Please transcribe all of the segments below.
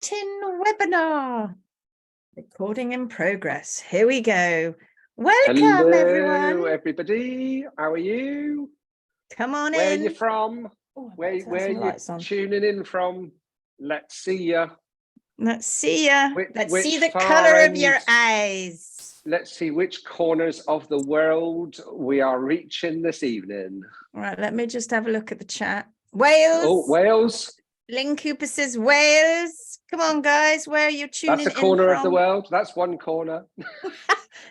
LinkedIn webinar. Recording in progress. Here we go. Welcome, Hello, everyone. everybody. How are you? Come on Where in. are you from? Oh, Where are you tuning in from? Let's see you. Let's see you. Let's see the far color of your end- eyes. Let's see which corners of the world we are reaching this evening. All right, let me just have a look at the chat. Wales. Oh, Wales. Lynn Cooper says Wales. Come on, guys. Where are you tuning in That's a corner from? of the world. That's one corner.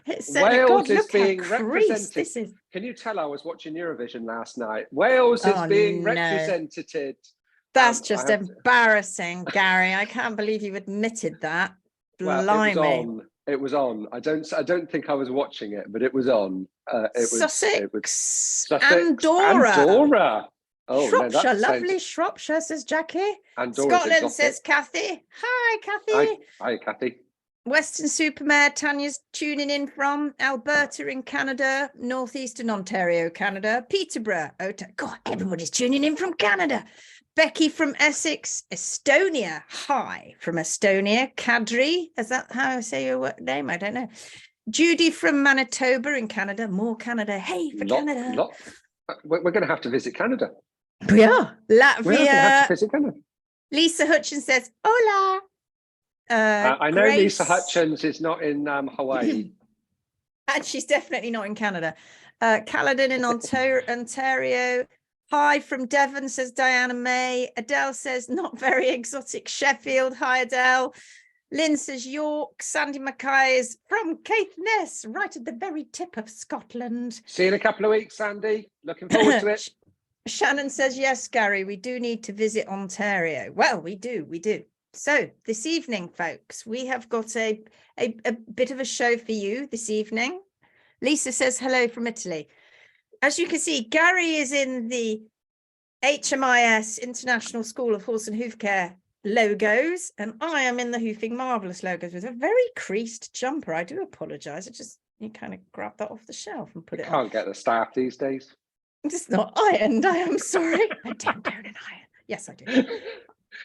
Wales, God, is being represented. This is. Can you tell I was watching Eurovision last night? Wales is being represented. That's just embarrassing, Gary. I can't believe you admitted that. Blimey. Well, it was on. I don't think I was watching it, but it was on. Sussex, Andorra. Oh, Shropshire, lovely Shropshire, says Jackie. Andorra's Scotland, exotic. says Kathy. Hi, Kathy. Hi, Kathy. Western Supermare, Tanya's tuning in from Alberta in Canada, Northeastern Ontario, Canada, Peterborough. God, everybody's tuning in from Canada. Becky from Essex, Estonia. Hi from Estonia. Kadri, is that how I say your name? I don't know. Judy from Manitoba in Canada. More Canada. Hey, for Canada. We're going to have to visit Canada. We are. Latvia. We're going to have to visit Canada. Lisa Hutchins says, hola. I know Grace. Lisa Hutchins is not in Hawaii. And she's definitely not in Canada. Caledon in Ontario. Hi from Devon, says Diana May. Adele says, not very exotic Sheffield. Hi, Adele. Lynn says York. Sandy Mackay is from Caithness, right at the very tip of Scotland. See you in a couple of weeks, Sandy. Looking forward to it. Shannon says, yes, Gary, we do need to visit Ontario. Well, we do. So this evening, folks, we have got a bit of a show for you this evening. Lisa says, hello from Italy. As you can see, Gary is in the HMIS International School of Horse and Hoof Care logos, and I am in the Hoofing Marvellous logos with a very creased jumper. I do apologise. You kind of grab that off the shelf and put it on. Can't get the staff these days. It's not ironed. I am sorry. I don't own an iron. Yes, I do.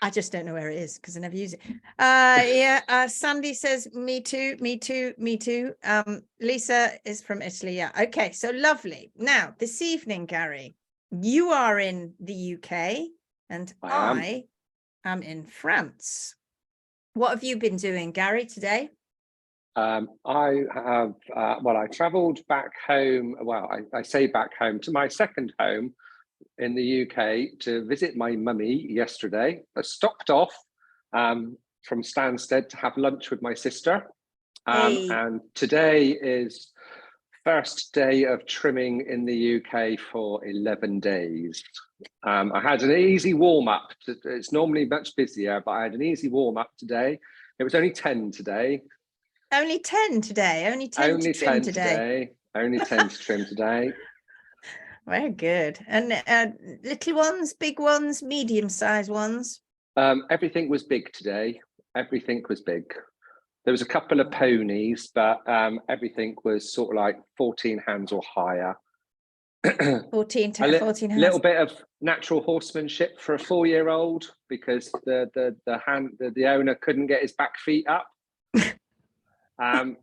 I just don't know where it is because I never use it. Sandy says, me too. Lisa is from Italy. Yeah. Okay. So lovely. Now, this evening, Gary, you are in the UK and I am in France. What have you been doing, Gary, today? I have, I travelled back home. Well, I say back home to my second home in the UK to visit my mummy yesterday. I stopped off from Stansted to have lunch with my sister. And today is first day of trimming in the UK for 11 days. I had an easy warm-up. It's normally much busier, but I had an easy warm-up today. It was only 10 today. Only 10 today. Only 10 to trim today. Only 10 to trim today. Very good. And little ones, big ones, medium-sized ones? Everything was big today. Everything was big. There was a couple of ponies, but everything was sort of like 14 hands or higher. 14 hands. A little bit of natural horsemanship for a 4-year-old because the owner couldn't get his back feet up.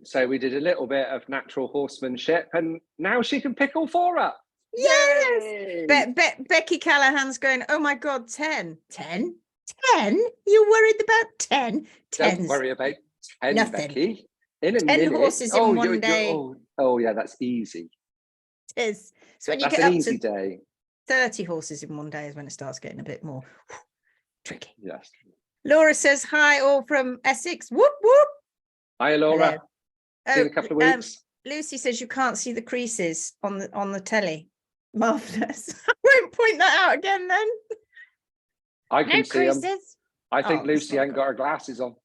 So we did a little bit of natural horsemanship, and now she can pick all 4 up. Yes. Becky Callahan's going, oh my God, 10. 10? 10? You're worried about 10? Don't worry about 10, nothing. Becky. In a 10 minute. horses in one day. Oh, yeah, that's easy. It is. So when you that's get an up easy to day. 30 horses in one day is when it starts getting a bit more tricky. Yes. Laura says, hi, all from Essex. Whoop, whoop. Hi, Laura. Hello. See you in a couple of weeks. Lucy says you can't see the creases on the telly. Marvellous. I won't point that out again then. I can see them. I think Lucy ain't good. got her glasses on.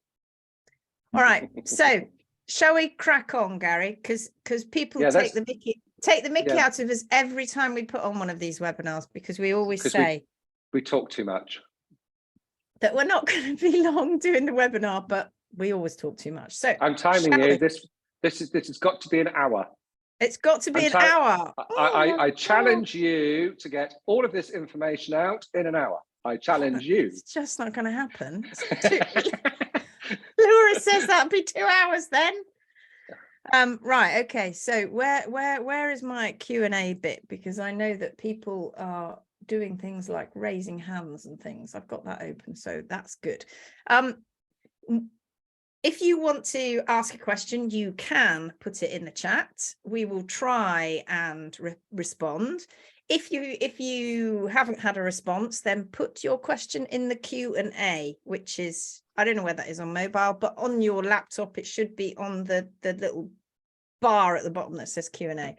All right. So shall we crack on, Gary? Because people take the mickey out of us every time we put on one of these webinars because we always say we talk too much. That we're not going to be long doing the webinar, but we always talk too much. So I'm timing you. This has got to be an hour. It's got to be an hour. I challenge you to get all of this information out in an hour. I challenge you. It's just not going to happen. That'd be 2 hours then. Right, okay, so where is my Q&A bit? Because I know that people are doing things like raising hands and things. I've got that open, so that's good. If you want to ask a question, you can put it in the chat. We will try and respond. If you haven't had a response, then put your question in the Q&A, which is, I don't know where that is on mobile, but on your laptop, it should be on the little bar at the bottom that says Q&A.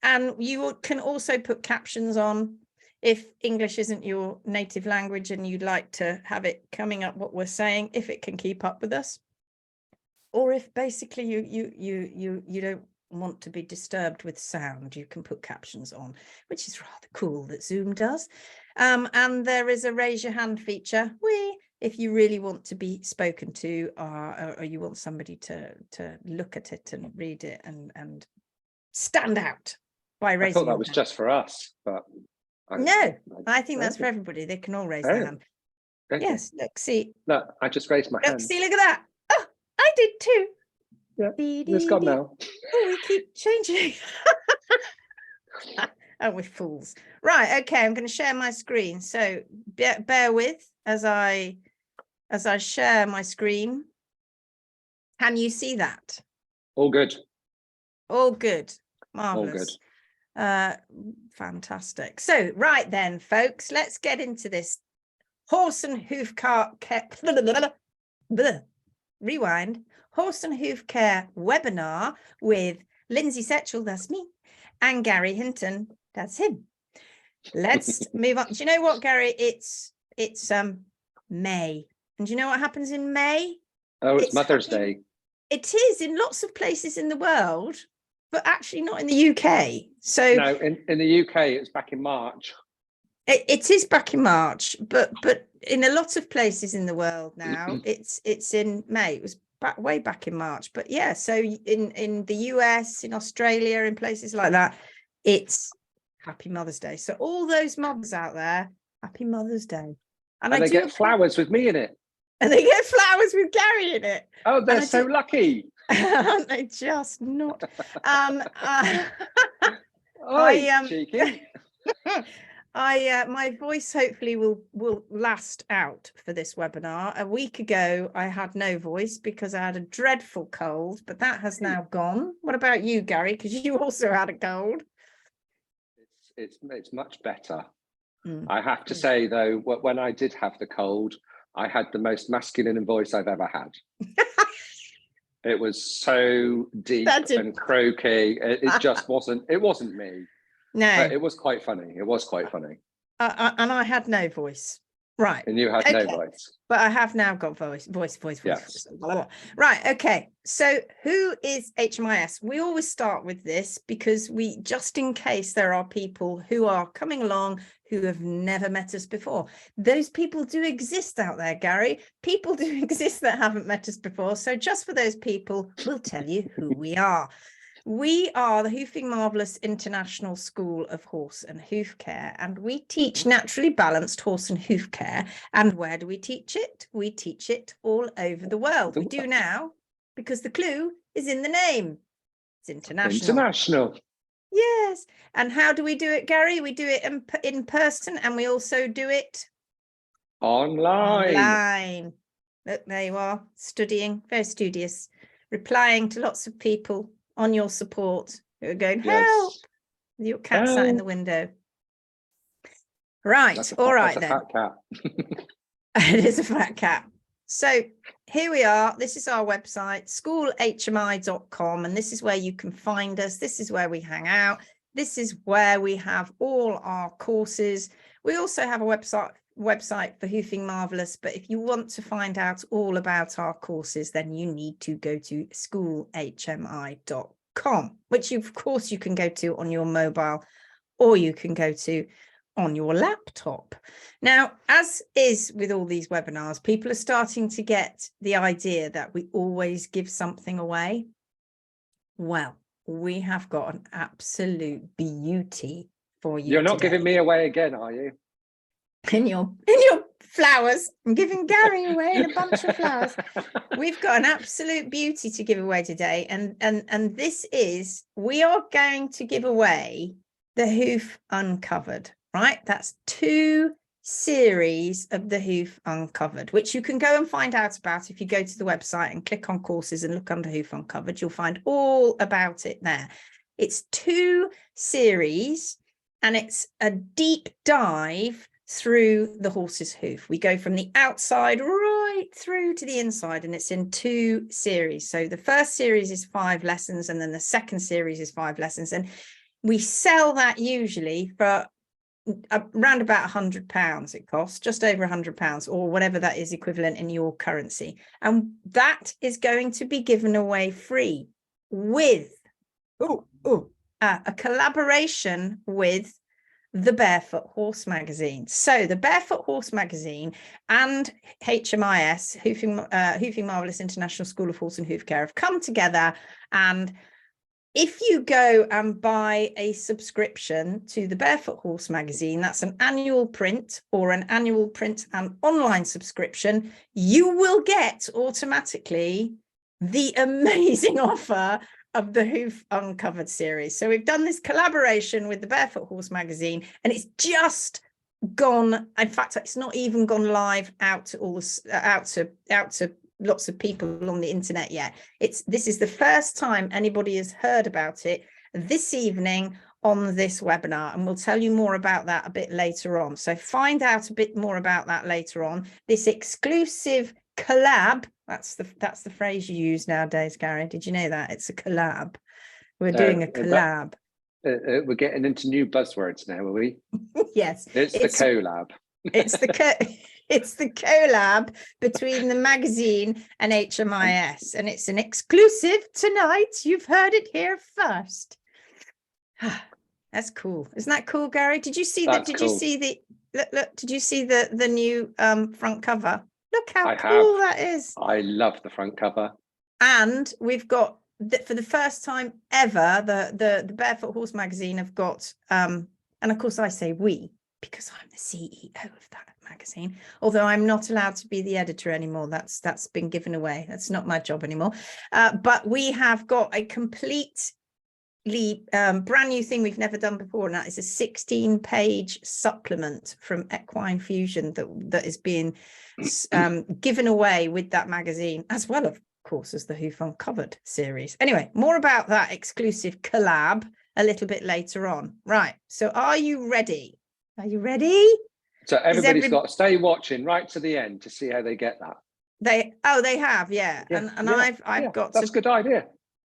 And you can also put captions on if English isn't your native language and you'd like to have it coming up what we're saying, if it can keep up with us. Or if basically you don't want to be disturbed with sound, you can put captions on, which is rather cool that Zoom does. And there is a raise your hand feature if you really want to be spoken to, or you want somebody to look at it and read it and stand out by raising. I thought that your was hand. Just for us, but I think that's for everybody. They can all raise their hand. Yes, look, see. Look, I just raised my hand. See, look at that. Oh, I did too. Yeah, it's gone now. Oh, we keep changing. Oh, we're fools. Right, okay, I'm going to share my screen. So bear with as I share my screen. Can you see that? All good. All good. Marvelous. All good. Fantastic. So right then, folks, let's get into this horse and hoof care. Rewind. Horse and hoof care webinar with Lindsay Setchell, that's me, and Garry Hinton, that's him. Let's move on. Do you know what, Garry? It's May. And do you know what happens in May? Oh, it's Mother's Day. It is in lots of places in the world, but actually not in the UK. So no, in the UK, it's back in March. It is back in March, but in a lot of places in the world now, it's in May. It was way back in March, but yeah. So in the US, in Australia, in places like that, it's Happy Mother's Day. So all those mothers out there, Happy Mother's Day, and they get flowers with me in it, and they get flowers with Garry in it. Oh, they're so lucky, aren't they? Just not. Cheeky. My voice hopefully will last out for this webinar. A week ago, I had no voice because I had a dreadful cold, but that has now gone. What about you, Garry? Because you also had a cold. It's much better. I have to say, though, when I did have the cold, I had the most masculine voice I've ever had. It was so deep and croaky. It just wasn't. It wasn't me. No, but it was quite funny. It was quite funny. And I had no voice. Right. And you had no voice. But I have now got voice. Yes. Right. Okay. So who is HMIS? We always start with this because just in case there are people who are coming along who have never met us before. Those people do exist out there, Garry. People do exist that haven't met us before. So just for those people, we'll tell you who we are. We are the Hoofing Marvellous International School of Horse and Hoof Care, and we teach naturally balanced horse and hoof care. And where do we teach it? We teach it all over the world. We do now, because the clue is in the name. It's international. International. Yes. And how do we do it, Garry? We do it in person, and we also do it online. Look, there you are, studying, very studious, replying to lots of people on your support who are going, help, with your cat sat in the window. Right, all right then. Fat cat. It is a fat cat. So here we are. This is our website, schoolhmi.com, and this is where you can find us. This is where we hang out. This is where we have all our courses. We also have a website for Hoofing Marvellous, but if you want to find out all about our courses, then you need to go to schoolhmi.com, which of course you can go to on your mobile, or you can go to on your laptop. Now, as is with all these webinars, people are starting to get the idea that we always give something away. Well, we have got an absolute beauty for you. You're not giving me away again, are you? In your flowers. I'm giving Garry away in a bunch of flowers. We've got an absolute beauty to give away today. And this is, we are going to give away the Hoof Uncovered, right? That's 2 series of the Hoof Uncovered, which you can go and find out about if you go to the website and click on courses and look under Hoof Uncovered. You'll find all about it there. It's 2 series and it's a deep dive through the horse's hoof. We go from the outside right through to the inside, and it's in 2 series. So the first series is 5 lessons, and then the second series is 5 lessons. And we sell that usually for around about £100. It costs just over £100, or whatever that is equivalent in your currency. And that is going to be given away free with a collaboration with the Barefoot Horse magazine. So the Barefoot Horse magazine and HMIS, Hoofing Marvelous International School of Horse and Hoof Care, have come together. And if you go and buy a subscription to the Barefoot Horse magazine, that's an annual print or an annual print and online subscription, you will get automatically the amazing offer of the Hoof Uncovered series. So we've done this collaboration with the Barefoot Horse magazine, and it's just gone. In fact, it's not even gone live out to all out to lots of people on the internet yet. This is the first time anybody has heard about it this evening on this webinar, and we'll tell you more about that a bit later on. So find out a bit more about that later on. This exclusive collab, that's the phrase you use nowadays, Garry. Did you know that? It's a collab. We're doing a collab. We're getting into new buzzwords now, are we? Yes. It's the collab. It's the collab between the magazine and HMIS, and it's an exclusive tonight. You've heard it here first. That's cool. Isn't that cool, Garry? Did you see that? Did you see the look? Did you see the new front cover? Look how cool that is. I love the front cover. And we've got, for the first time ever, the Barefoot Horse magazine have got, and of course I say we, because I'm the CEO of that magazine, although I'm not allowed to be the editor anymore. That's been given away. That's not my job anymore. But we have got a completely brand new thing we've never done before, and that is a 16-page supplement from Equine Fusion that is being given away with that magazine, as well, of course, as the Hoof Uncovered series. Anyway, more about that exclusive collab a little bit later on. Right, so are you ready? Are you ready? So everybody's got to stay watching right to the end to see how they get that. They have, yeah. And I've got that's a good idea.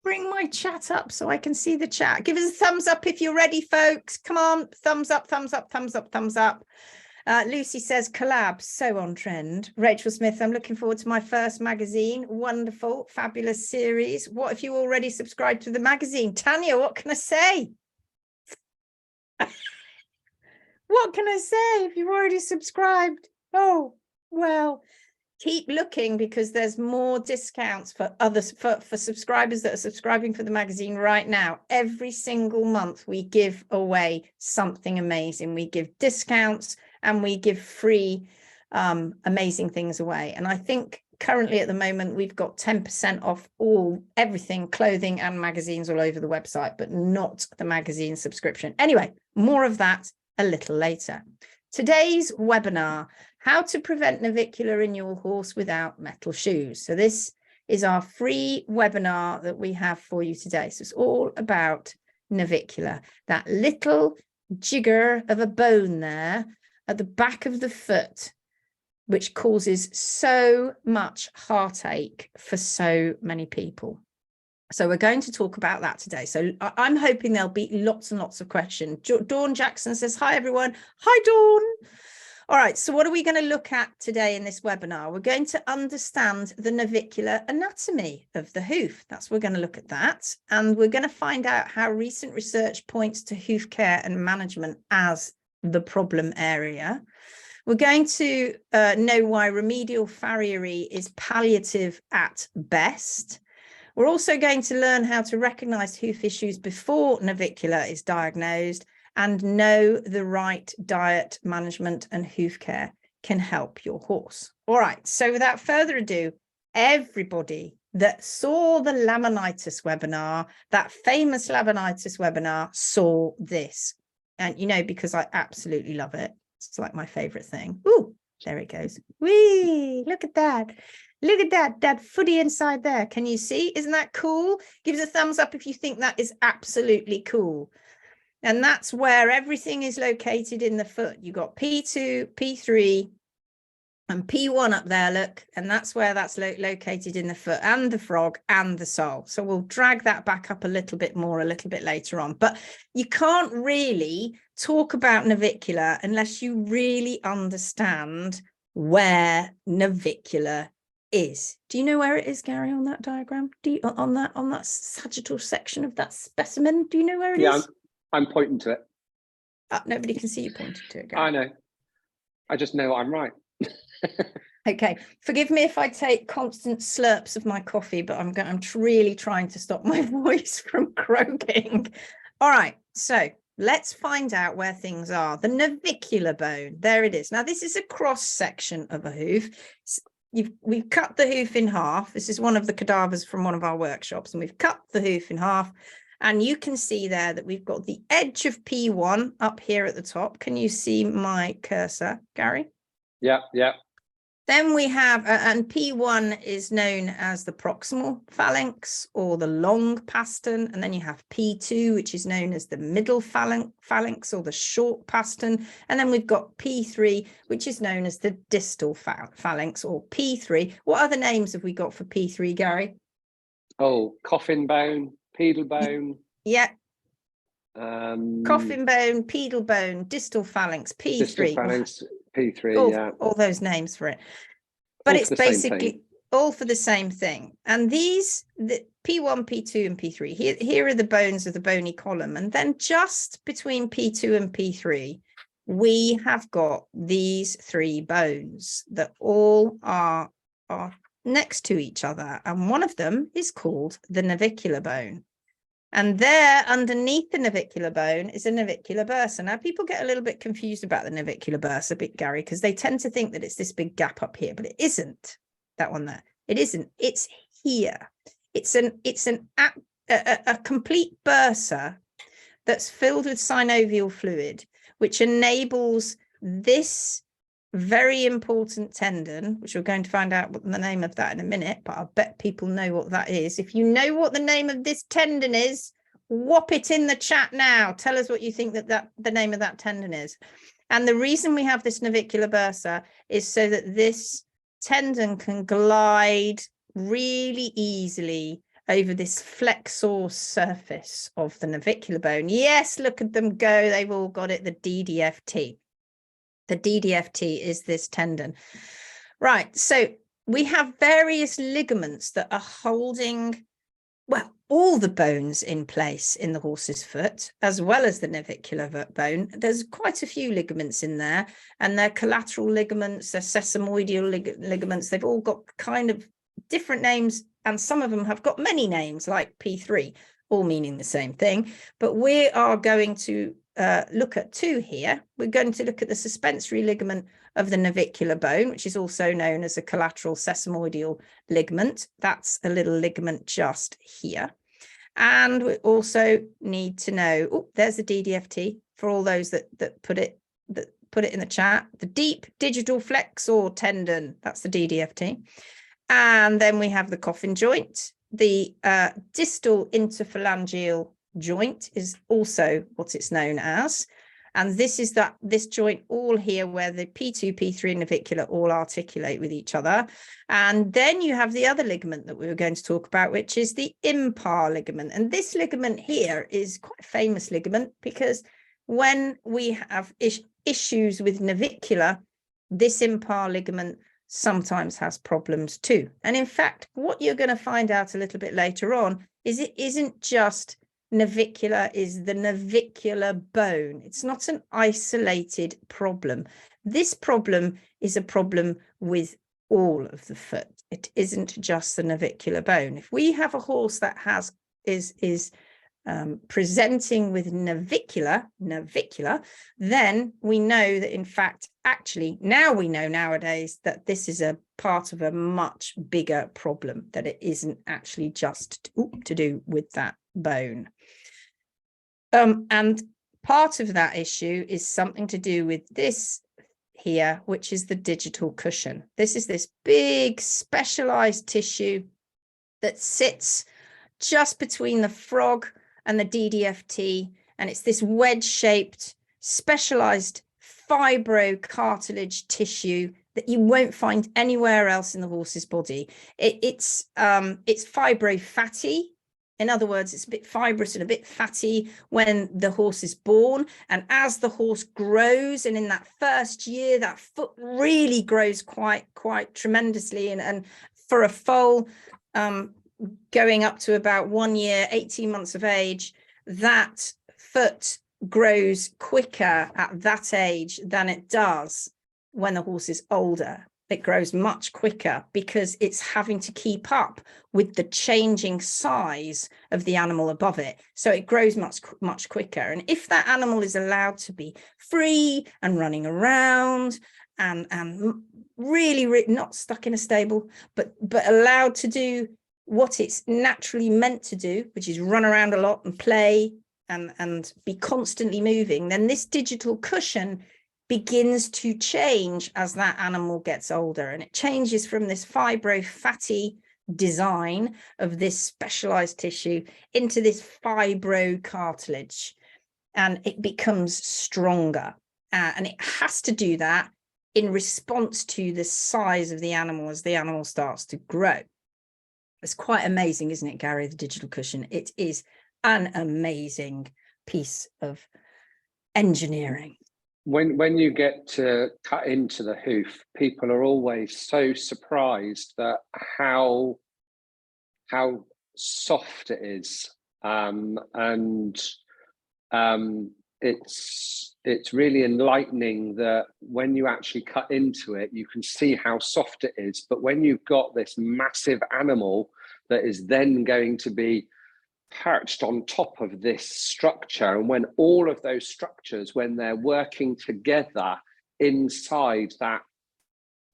Bring my chat up so I can see the chat. Give us a thumbs up if you're ready, folks. Come on, thumbs up, thumbs up, thumbs up, thumbs up. Lucy says collab, so on trend. Rachel Smith, I'm looking forward to my first magazine. Wonderful, fabulous series. What if you already subscribed to the magazine? Tanya, what can I say? What can I say if you've already subscribed? Oh, well, keep looking, because there's more discounts for others, for subscribers that are subscribing for the magazine right now. Every single month we give away something amazing. We give discounts and we give free amazing things away. And I think currently at the moment we've got 10% off everything, clothing and magazines all over the website, but not the magazine subscription. Anyway, more of that a little later. Today's webinar, how to prevent navicular in your horse without metal shoes. So this is our free webinar that we have for you today. So it's all about navicular, that little jigger of a bone there at the back of the foot, which causes so much heartache for so many people. So we're going to talk about that today. So I'm hoping there'll be lots and lots of questions. Dawn Jackson says, hi, everyone. Hi, Dawn. All right, so what are we going to look at today in this webinar? We're going to understand the navicular anatomy of the hoof. We're going to look at that. And we're going to find out how recent research points to hoof care and management as the problem area. We're going to know why remedial farriery is palliative at best. We're also going to learn how to recognize hoof issues before navicular is diagnosed and know the right diet management and hoof care can help your horse. All right, so without further ado, everybody that saw the laminitis webinar, that famous laminitis webinar, saw this. And you know, because I absolutely love it. It's like my favorite thing. Ooh, there it goes. Whee, look at that. Look at that footy inside there. Can you see? Isn't that cool? Give us a thumbs up if you think that is absolutely cool. And that's where everything is located in the foot. You got P2, P3, and P1 up there, look, and that's where that's located in the foot, and the frog and the sole. So we'll drag that back up a little bit more a little bit later on. But you can't really talk about navicular unless you really understand where navicular is. Do you know where it is, Garry, on that diagram? Do you, on that sagittal section of that specimen? Do you know where it is? I'm pointing to it. Nobody can see you pointing to it, Garry. I know. I just know I'm right. Okay, forgive me if I take constant slurps of my coffee, but I'm really trying to stop my voice from croaking. All right, so let's find out where things are. The navicular bone, there it is. Now, this is a cross section of a hoof. We've cut the hoof in half. This is one of the cadavers from one of our workshops, and we've cut the hoof in half. And you can see there that we've got the edge of P1 up here at the top. Can you see my cursor, Garry? Yeah. Then we have, and P1 is known as the proximal phalanx or the long pastern. And then you have P2, which is known as the middle phalanx or the short pastern. And then we've got P3, which is known as the distal phalanx or P3. What other names have we got for P3, Garry? Oh, coffin bone, pedal bone. Yeah. Coffin bone, pedal bone, distal phalanx, P3. Distal phalanx. P3, all those names for it, but it's basically all for the same thing. And these, the P1, P2, and P3, here are the bones of the bony column. And then just between P2 and P3, we have got these three bones that all are next to each other. And one of them is called the navicular bone. And there underneath the navicular bone is a navicular bursa. Now, people get a little bit confused about the navicular bursa, Garry, because they tend to think that it's this big gap up here, but it isn't, that one there. It isn't. It's here. It's a complete bursa that's filled with synovial fluid, which enables this very important tendon, which we're going to find out what the name of that in a minute, but I bet people know what that is. If you know what the name of this tendon is, whop it in the chat now. Tell us what you think that the name of that tendon is. And the reason we have this navicular bursa is so that this tendon can glide really easily over this flexor surface of the navicular bone. Yes, look at them go. They've all got it, the DDFT. The DDFT is this tendon. Right, so we have various ligaments that are holding, well, all the bones in place in the horse's foot, as well as the navicular bone. There's quite a few ligaments in there, and they're collateral ligaments, they're sesamoidal ligaments. They've all got kind of different names, and some of them have got many names, like P3, all meaning the same thing. But we are going to look at two here. We're going to look at the suspensory ligament of the navicular bone, which is also known as a collateral sesamoidal ligament. That's a little ligament just here. And we also need to know, oh, there's the DDFT for all those that put it in the chat. The deep digital flexor tendon, that's the DDFT. And then we have the coffin joint. The distal interphalangeal joint is also what it's known as. And this is this joint all here where the P2, P3 navicular all articulate with each other. And then you have the other ligament that we were going to talk about, which is the impar ligament. And this ligament here is quite a famous ligament because when we have issues with navicular, this impar ligament sometimes has problems too. And in fact, what you're going to find out a little bit later on is it isn't just navicular, is the navicular bone. It's not an isolated problem. This problem is a problem with all of the foot. It isn't just the navicular bone. If we have a horse that is presenting with navicular, then we know that, in fact, actually, now we know nowadays that this is a part of a much bigger problem, that it isn't actually just to do with that bone. And part of that issue is something to do with this here, which is the digital cushion. This is this big specialized tissue that sits just between the frog and the DDFT, and it's this wedge-shaped, specialized fibrocartilage tissue that you won't find anywhere else in the horse's body. It's fibrofatty. In other words, it's a bit fibrous and a bit fatty when the horse is born. And as the horse grows, and in that first year, that foot really grows quite tremendously. And for a foal, going up to about 1 year, 18 months of age, that foot grows quicker at that age than it does when the horse is older. It grows much quicker because it's having to keep up with the changing size of the animal above it. So it grows much quicker. And if that animal is allowed to be free and running around and really not stuck in a stable, but allowed to do what it's naturally meant to do, which is run around a lot and play and be constantly moving, then this digital cushion begins to change as that animal gets older. And it changes from this fibrofatty design of this specialized tissue into this fibrocartilage, and it becomes stronger. And it has to do that in response to the size of the animal as the animal starts to grow. It's quite amazing, isn't it, Garry, the digital cushion? It is an amazing piece of engineering. When you get to cut into the hoof, people are always so surprised at how soft it is, it's really enlightening that when you actually cut into it, you can see how soft it is. But when you've got this massive animal that is then going to be perched on top of this structure, and when all of those structures, when they're working together inside that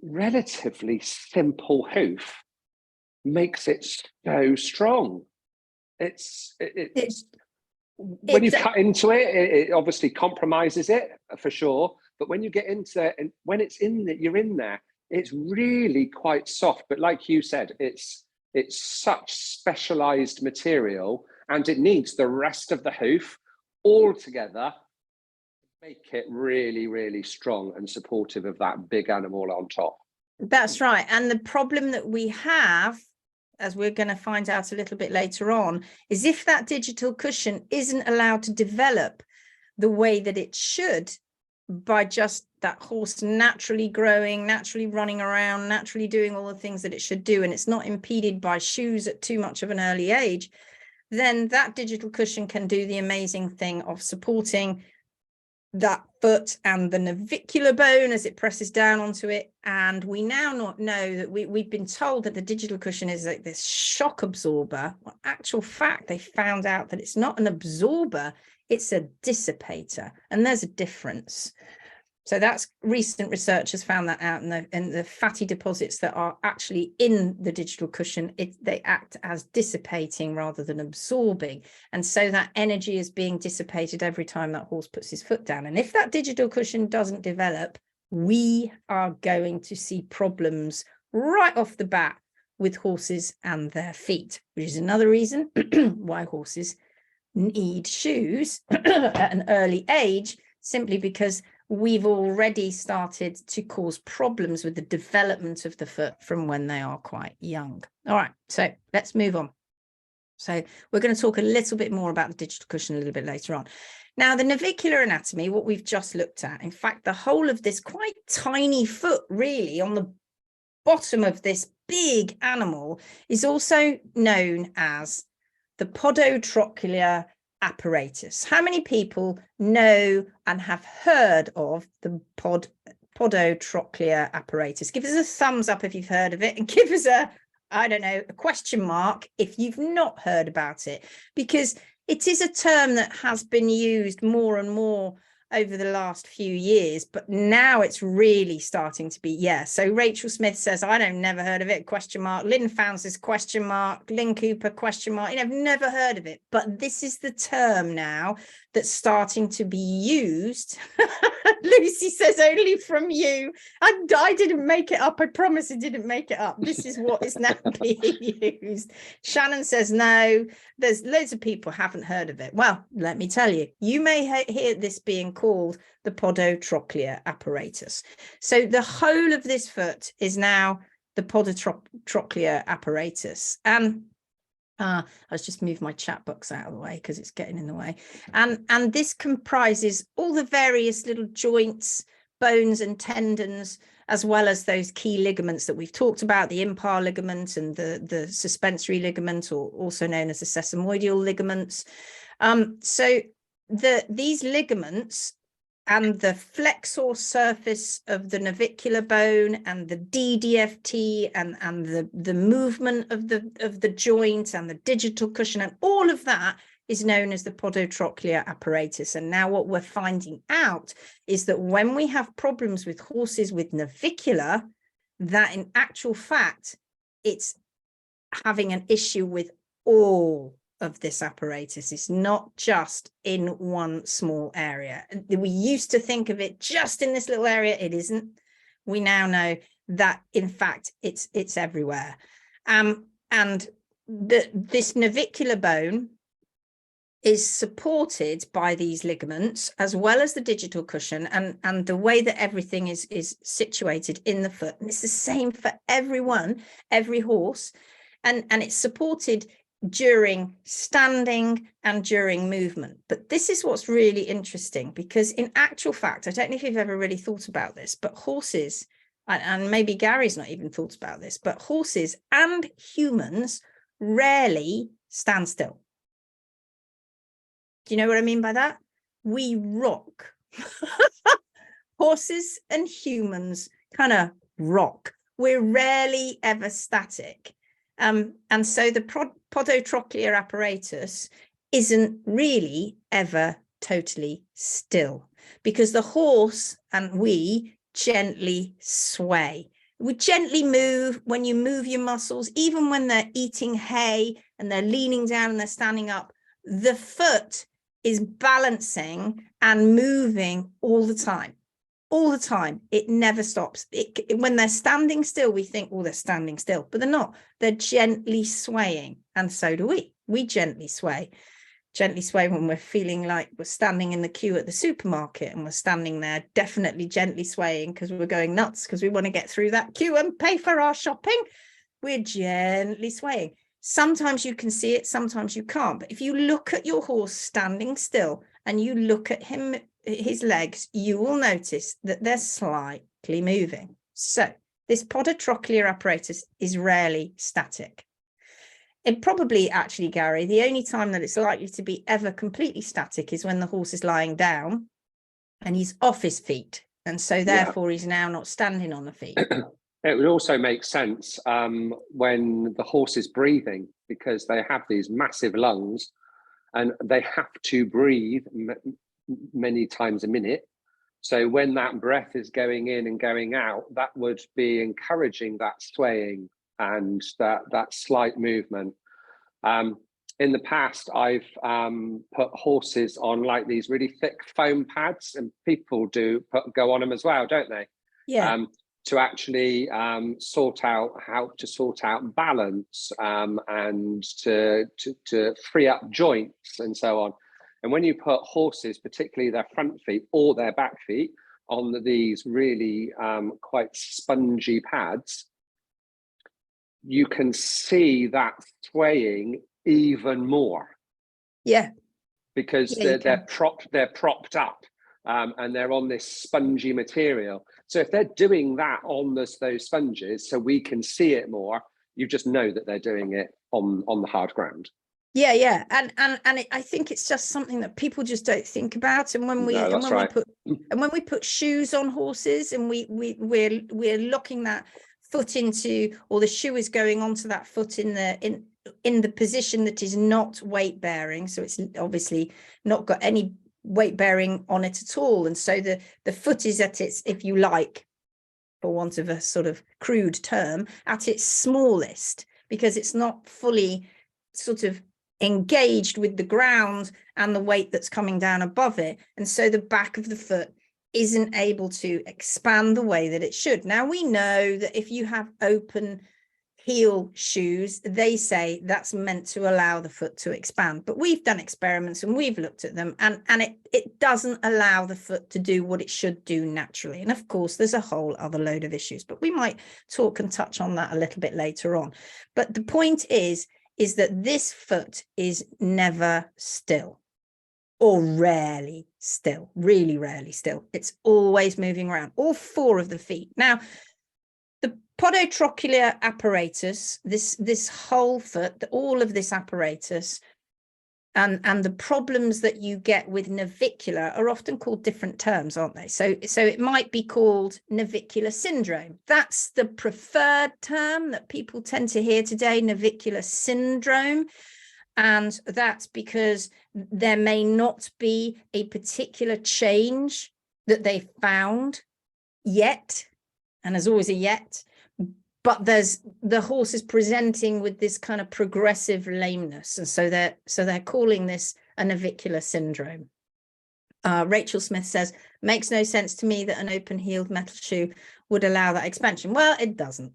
relatively simple hoof, makes it so strong. When you cut into it, it obviously compromises it for sure. But when you get into it, and when it's in it, you're in there, it's really quite soft. But like you said, it's such specialized material, and it needs the rest of the hoof all together to make it really, really strong and supportive of that big animal on top. That's right. And the problem that we have, as we're going to find out a little bit later on, is if that digital cushion isn't allowed to develop the way that it should, by just that horse naturally growing, naturally running around, naturally doing all the things that it should do, and it's not impeded by shoes at too much of an early age, then that digital cushion can do the amazing thing of supporting that foot and the navicular bone as it presses down onto it. And we now not know that we've been told that the digital cushion is like this shock absorber. Well, actual fact, they found out that it's not an absorber, it's a dissipator, and there's a difference. So that's recent research has found that out, and the fatty deposits that are actually in the digital cushion, they act as dissipating rather than absorbing. And so that energy is being dissipated every time that horse puts his foot down. And if that digital cushion doesn't develop, we are going to see problems right off the bat with horses and their feet, which is another reason why horses need shoes at an early age, simply because we've already started to cause problems with the development of the foot from when they are quite young. All right, so let's move on. So we're going to talk a little bit more about the digital cushion a little bit later on. Now, the navicular anatomy, what we've just looked at, in fact, the whole of this quite tiny foot really on the bottom of this big animal is also known as the Podotrochlear Apparatus. How many people know and have heard of the Podotrochlear Apparatus? Give us a thumbs up if you've heard of it, and give us a question mark if you've not heard about it, because it is a term that has been used more and more over the last few years, but now it's really starting to be, yeah. So Rachel Smith says, I don't never heard of it, question mark. Lynn Found says, question mark. Lynn Cooper, question mark. I've never heard of it, but this is the term now that's starting to be used. Lucy says, only from you. I didn't make it up. I promise I didn't make it up. This is what is now being used. Shannon says, no, there's loads of people haven't heard of it. Well, let me tell you, you may hear this being called the Podotrochlear Apparatus. So the whole of this foot is now the Podotrochlear Apparatus. And let's just move my chat box out of the way because it's getting in the way. And this comprises all the various little joints, bones and tendons, as well as those key ligaments that we've talked about, the impar ligament and the suspensory ligament, or also known as the sesamoidial ligaments. So these ligaments and the flexor surface of the navicular bone and the DDFT and the movement of the joint and the digital cushion and all of that is known as the Podotrochlear Apparatus. And now what we're finding out is that when we have problems with horses with navicular, that in actual fact, it's having an issue with all of this apparatus. It's not just in one small area. We used to think of it just in this little area. It isn't. We now know that in fact it's everywhere. And this navicular bone is supported by these ligaments as well as the digital cushion and the way that everything is situated in the foot. And it's the same for everyone, every horse, and it's supported during standing and during movement. But this is what's really interesting, because in actual fact, I don't know if you've ever really thought about this, but horses, and maybe Gary's not even thought about this, but horses and humans rarely stand still. Do you know what I mean by that? We rock. Horses and humans kind of rock. We're rarely ever static. And so the Podotrochlear apparatus isn't really ever totally still, because the horse and we gently sway. We gently move. When you move your muscles, even when they're eating hay and they're leaning down and they're standing up, the foot is balancing and moving all the time. All the time. It never stops. When they're standing still, we think, well, they're standing still, but they're not. They're gently swaying. And so do we. We gently sway. Gently sway when we're feeling like we're standing in the queue at the supermarket and we're standing there, definitely gently swaying because we're going nuts because we want to get through that queue and pay for our shopping. We're gently swaying. Sometimes you can see it, sometimes you can't. But if you look at your horse standing still and you look at him, his legs, you will notice that they're slightly moving. So this Podotrochlear apparatus is rarely static. And probably actually, Gary, the only time that it's likely to be ever completely static is when the horse is lying down and he's off his feet. And so therefore he's now not standing on the feet. It would also make sense when the horse is breathing, because they have these massive lungs and they have to breathe many times a minute. So when that breath is going in and going out, that would be encouraging that swaying and that slight movement. In the past, I've put horses on like these really thick foam pads, and people go on them as well, don't they? Yeah. To actually sort out balance and to free up joints and so on. And when you put horses, particularly their front feet or their back feet, on these really quite spongy pads, you can see that swaying even more. Yeah. Because they're propped up and they're on this spongy material. So if they're doing that on those sponges, so we can see it more, you just know that they're doing it on the hard ground. Yeah, and I think it's just something that people just don't think about. And when we put shoes on horses and we're locking that foot into, or the shoe is going onto that foot in the position that is not weight bearing. So it's obviously not got any weight bearing on it at all. And so the foot is at its, if you like, for want of a sort of crude term, at its smallest, because it's not fully sort of engaged with the ground and the weight that's coming down above it. And so the back of the foot isn't able to expand the way that it should. Now, we know that if you have open heel shoes, they say that's meant to allow the foot to expand, but we've done experiments and we've looked at them, and it doesn't allow the foot to do what it should do naturally. And of course, there's a whole other load of issues, but we might talk and touch on that a little bit later on. But the point is that this foot is never still, or rarely still, really rarely still. It's always moving around, all four of the feet. Now, the podotrochlear apparatus, this whole foot, all of this apparatus, and the problems that you get with navicular are often called different terms, aren't they? So it might be called Navicular Syndrome. That's the preferred term that people tend to hear today, Navicular Syndrome. And that's because there may not be a particular change that they found yet, and there's always a yet, but the horse is presenting with this kind of progressive lameness, and so they're calling this a navicular syndrome. Rachel Smith says, makes no sense to me that an open-heeled metal shoe would allow that expansion. Well, it doesn't.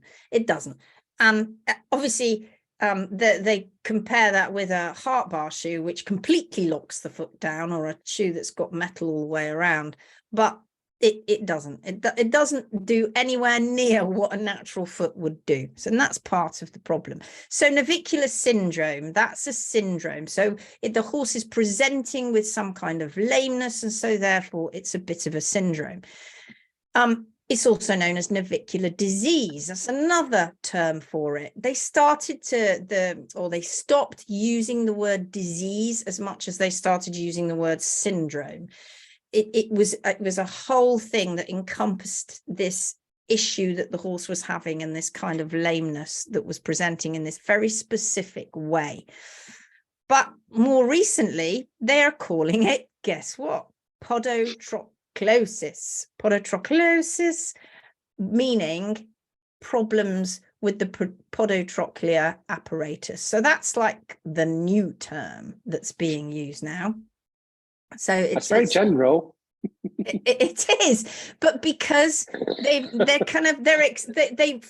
And obviously, they compare that with a heart bar shoe, which completely locks the foot down, or a shoe that's got metal all the way around. But it doesn't do anywhere near what a natural foot would do. So that's part of the problem. So navicular syndrome, that's a syndrome. So the horse is presenting with some kind of lameness, and so therefore it's a bit of a syndrome. It's also known as navicular disease. That's another term for it. They started they stopped using the word disease as much as they started using the word syndrome. It was a whole thing that encompassed this issue that the horse was having, and this kind of lameness that was presenting in this very specific way. But more recently, they are calling it, guess what? Podotroplosis. Podotroplosis meaning problems with the podotrochlear apparatus. So that's like the new term that's being used now. So it's very general. It is, but because they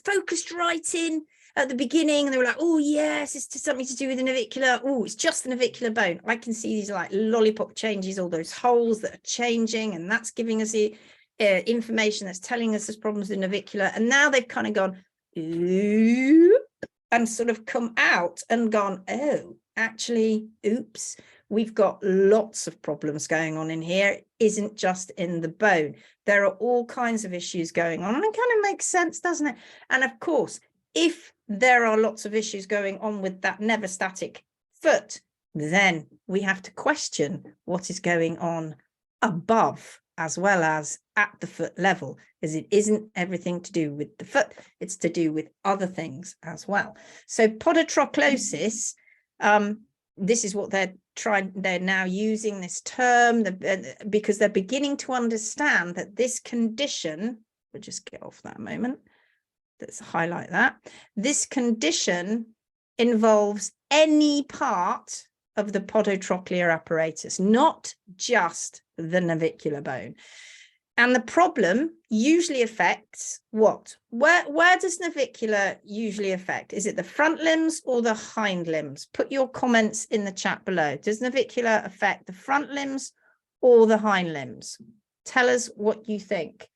focused right in at the beginning, and they were like, oh yes, it's something to do with the navicular. Oh, it's just the navicular bone. I can see these like lollipop changes, all those holes that are changing, and that's giving us the information that's telling us there's problems with navicular. And now they've kind of gone and sort of come out and gone, oh, actually, oops, we've got lots of problems going on in here. It isn't just in the bone. There are all kinds of issues going on, and it kind of makes sense, doesn't it? And of course, if there are lots of issues going on with that never static foot, then we have to question what is going on above as well as at the foot level, because it isn't everything to do with the foot, it's to do with other things as well. So podotroplosis, this is what they're now using this term, because they're beginning to understand that this condition, we'll just get off that a moment, let's highlight that, this condition involves any part of the podotrochlear apparatus, not just the navicular bone. And the problem usually affects what? Where does navicular usually affect? Is it the front limbs or the hind limbs? Put your comments in the chat below. Does navicular affect the front limbs or the hind limbs? Tell us what you think.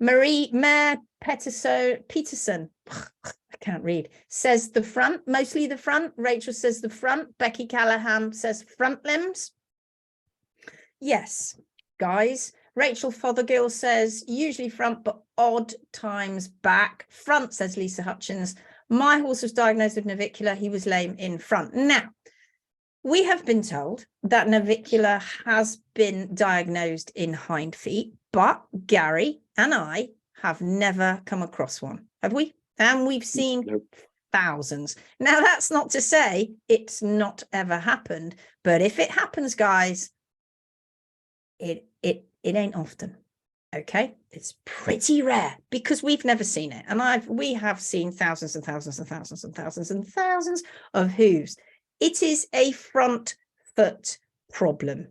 Mare Peterson, I can't read, says the front, mostly the front. Rachel says the front. Becky Callahan says front limbs. Yes, guys. Rachel Fothergill says usually front, but odd times back. Front, says Lisa Hutchins. My horse was diagnosed with navicular. He was lame in front. Now, we have been told that navicular has been diagnosed in hind feet, but Garry and I have never come across one, have we? And we've seen thousands. Now, that's not to say it's not ever happened, but if it happens, guys, it ain't often. Okay, it's pretty rare because we've never seen it, and we have seen thousands and thousands and thousands and thousands and thousands of hooves. It is a front foot problem.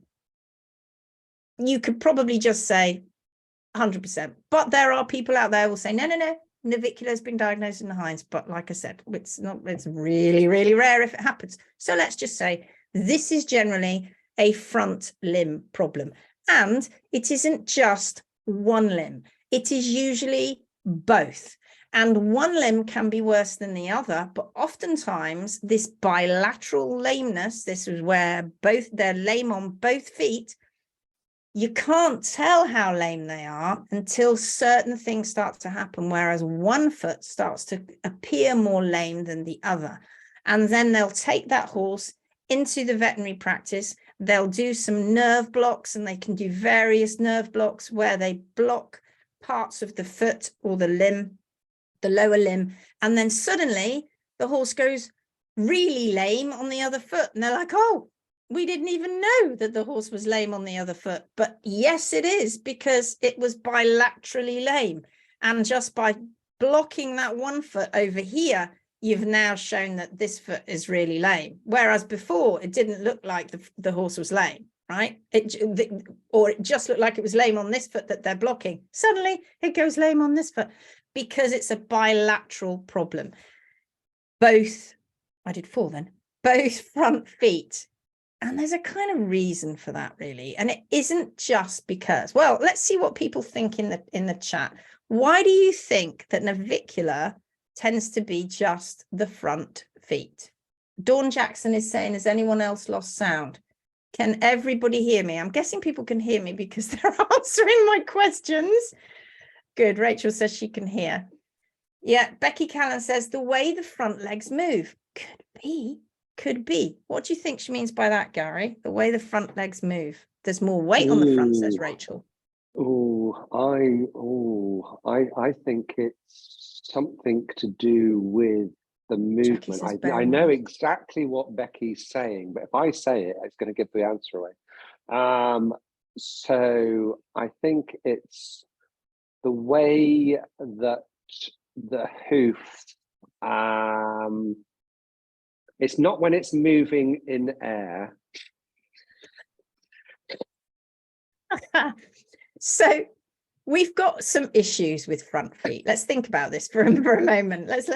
You could probably just say 100%, but there are people out there who will say no, navicular has been diagnosed in the hinds, but like I said, it's really, really rare if it happens. So let's just say this is generally a front limb problem, and it isn't just one limb. It is usually both, and one limb can be worse than the other, but oftentimes this bilateral lameness, this is where they're lame on both feet. You can't tell how lame they are until certain things start to happen, whereas one foot starts to appear more lame than the other. And then they'll take that horse into the veterinary practice. They'll do some nerve blocks, and they can do various nerve blocks where they block parts of the foot or the limb, the lower limb. And then suddenly the horse goes really lame on the other foot. And they're like, oh, we didn't even know that the horse was lame on the other foot. But yes, it is, because it was bilaterally lame. And just by blocking that one foot over here, you've now shown that this foot is really lame. Whereas before, it didn't look like the horse was lame, right? Or it just looked like it was lame on this foot that they're blocking. Suddenly, it goes lame on this foot because it's a bilateral problem. Both, I did 4 then, both front feet. And there's a kind of reason for that, really. And it isn't just because, well, let's see what people think in the chat. Why do you think that navicular tends to be just the front feet? Dawn Jackson is saying, has anyone else lost sound? Can everybody hear me? I'm guessing people can hear me because they're answering my questions. Good. Rachel says she can hear. Yeah. Becky Callan says the way the front legs move. Could be. What do you think she means by that, Garry? The way the front legs move. There's more weight on the front, says Rachel. I think it's something to do with the movement. I know exactly what Becky's saying, but if I say it, it's going to give the answer away. So I think it's the way that the hoof, it's not when it's moving in air. So we've got some issues with front feet. Let's think about this for a moment. Let's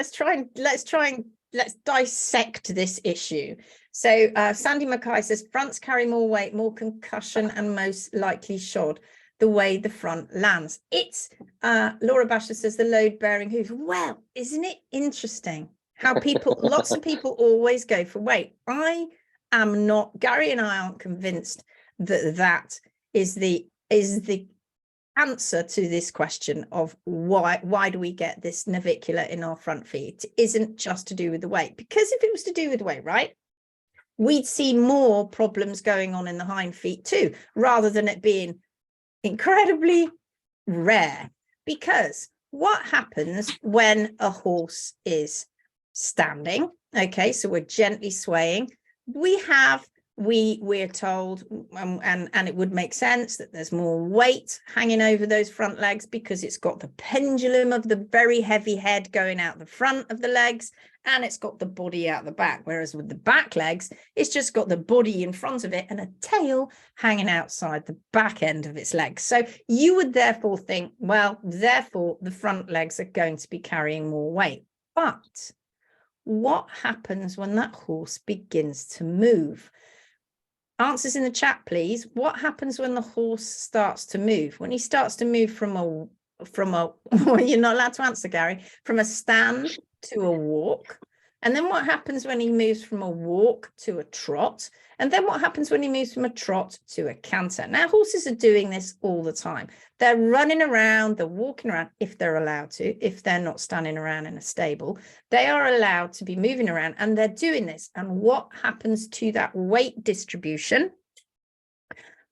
dissect this issue. So Sandy Mackay says fronts carry more weight, more concussion, and most likely shod the way the front lands. It's Laura Basher says the load bearing hoof. Well, isn't it interesting how lots of people always go for weight? I am not, Garry and I aren't convinced that is the answer to this question of why do we get this navicular in our front feet. It isn't just to do with the weight, because if it was to do with the weight, right, we'd see more problems going on in the hind feet too, rather than it being incredibly rare. Because what happens when a horse is standing? Okay, so we're gently swaying. We're told, and it would make sense, that there's more weight hanging over those front legs because it's got the pendulum of the very heavy head going out the front of the legs, and it's got the body out the back. Whereas with the back legs, it's just got the body in front of it and a tail hanging outside the back end of its legs. So you would therefore think, well, therefore the front legs are going to be carrying more weight. But what happens when that horse begins to move? Answers in the chat, please. What happens when the horse starts to move? When he starts to move from a you're not allowed to answer, Garry, from a stand to a walk. And then what happens when he moves from a walk to a trot? And then what happens when he moves from a trot to a canter? Now, horses are doing this all the time. They're running around, they're walking around, if they're allowed to, if they're not standing around in a stable. They are allowed to be moving around, and they're doing this. And what happens to that weight distribution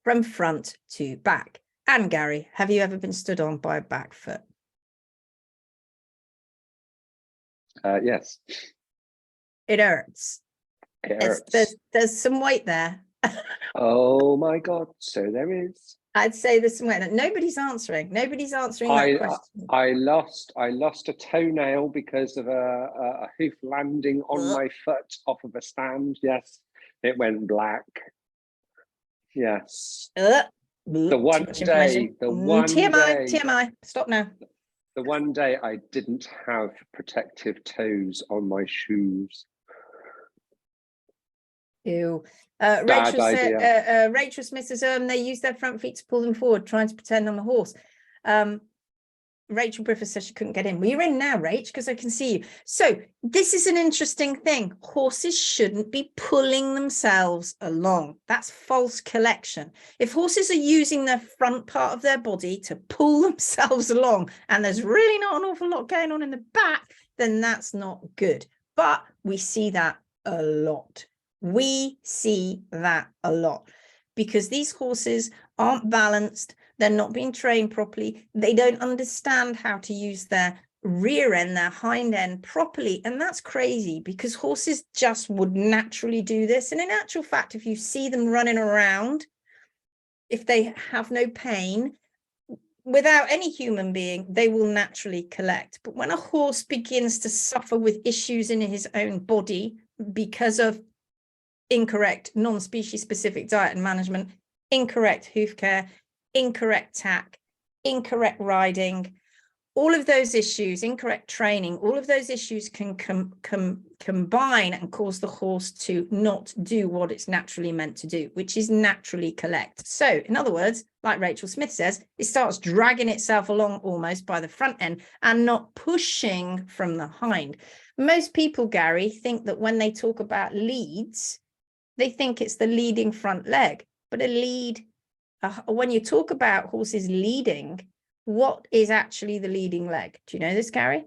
from front to back? And Garry, have you ever been stood on by a back foot? Yes. It hurts. It hurts. There's some weight there. Oh my God, so there is. I'd say there's some weight. Nobody's answering. Nobody's answering that question. I lost a toenail because of a hoof landing on my foot off of a stand. Yes, it went black. Yes. The one day, TMI, stop now. The one day I didn't have protective toes on my shoes. Ew. Rachel Smith says they use their front feet to pull them forward, trying to pretend I'm a horse. Rachel Griffith says she couldn't get in. Well, you're in now, Rach, because I can see you. So this is an interesting thing. Horses shouldn't be pulling themselves along. That's false collection. If horses are using their front part of their body to pull themselves along, and there's really not an awful lot going on in the back, then that's not good. But we see that a lot. We see that a lot because these horses aren't balanced. They're not being trained properly. They don't understand how to use their rear end, their hind end properly. And that's crazy because horses just would naturally do this. And in actual fact, if you see them running around, if they have no pain, without any human being, they will naturally collect. But when a horse begins to suffer with issues in his own body because of incorrect non-species specific diet and management, incorrect hoof care, incorrect tack, incorrect riding, all of those issues, incorrect training, all of those issues can combine and cause the horse to not do what it's naturally meant to do, which is naturally collect. So in other words, like Rachel Smith says, it starts dragging itself along almost by the front end and not pushing from the hind. Most people, Gary, think that when they talk about leads, they think it's the leading front leg, but a lead, when you talk about horses leading, what is actually the leading leg? Do you know this, Garry?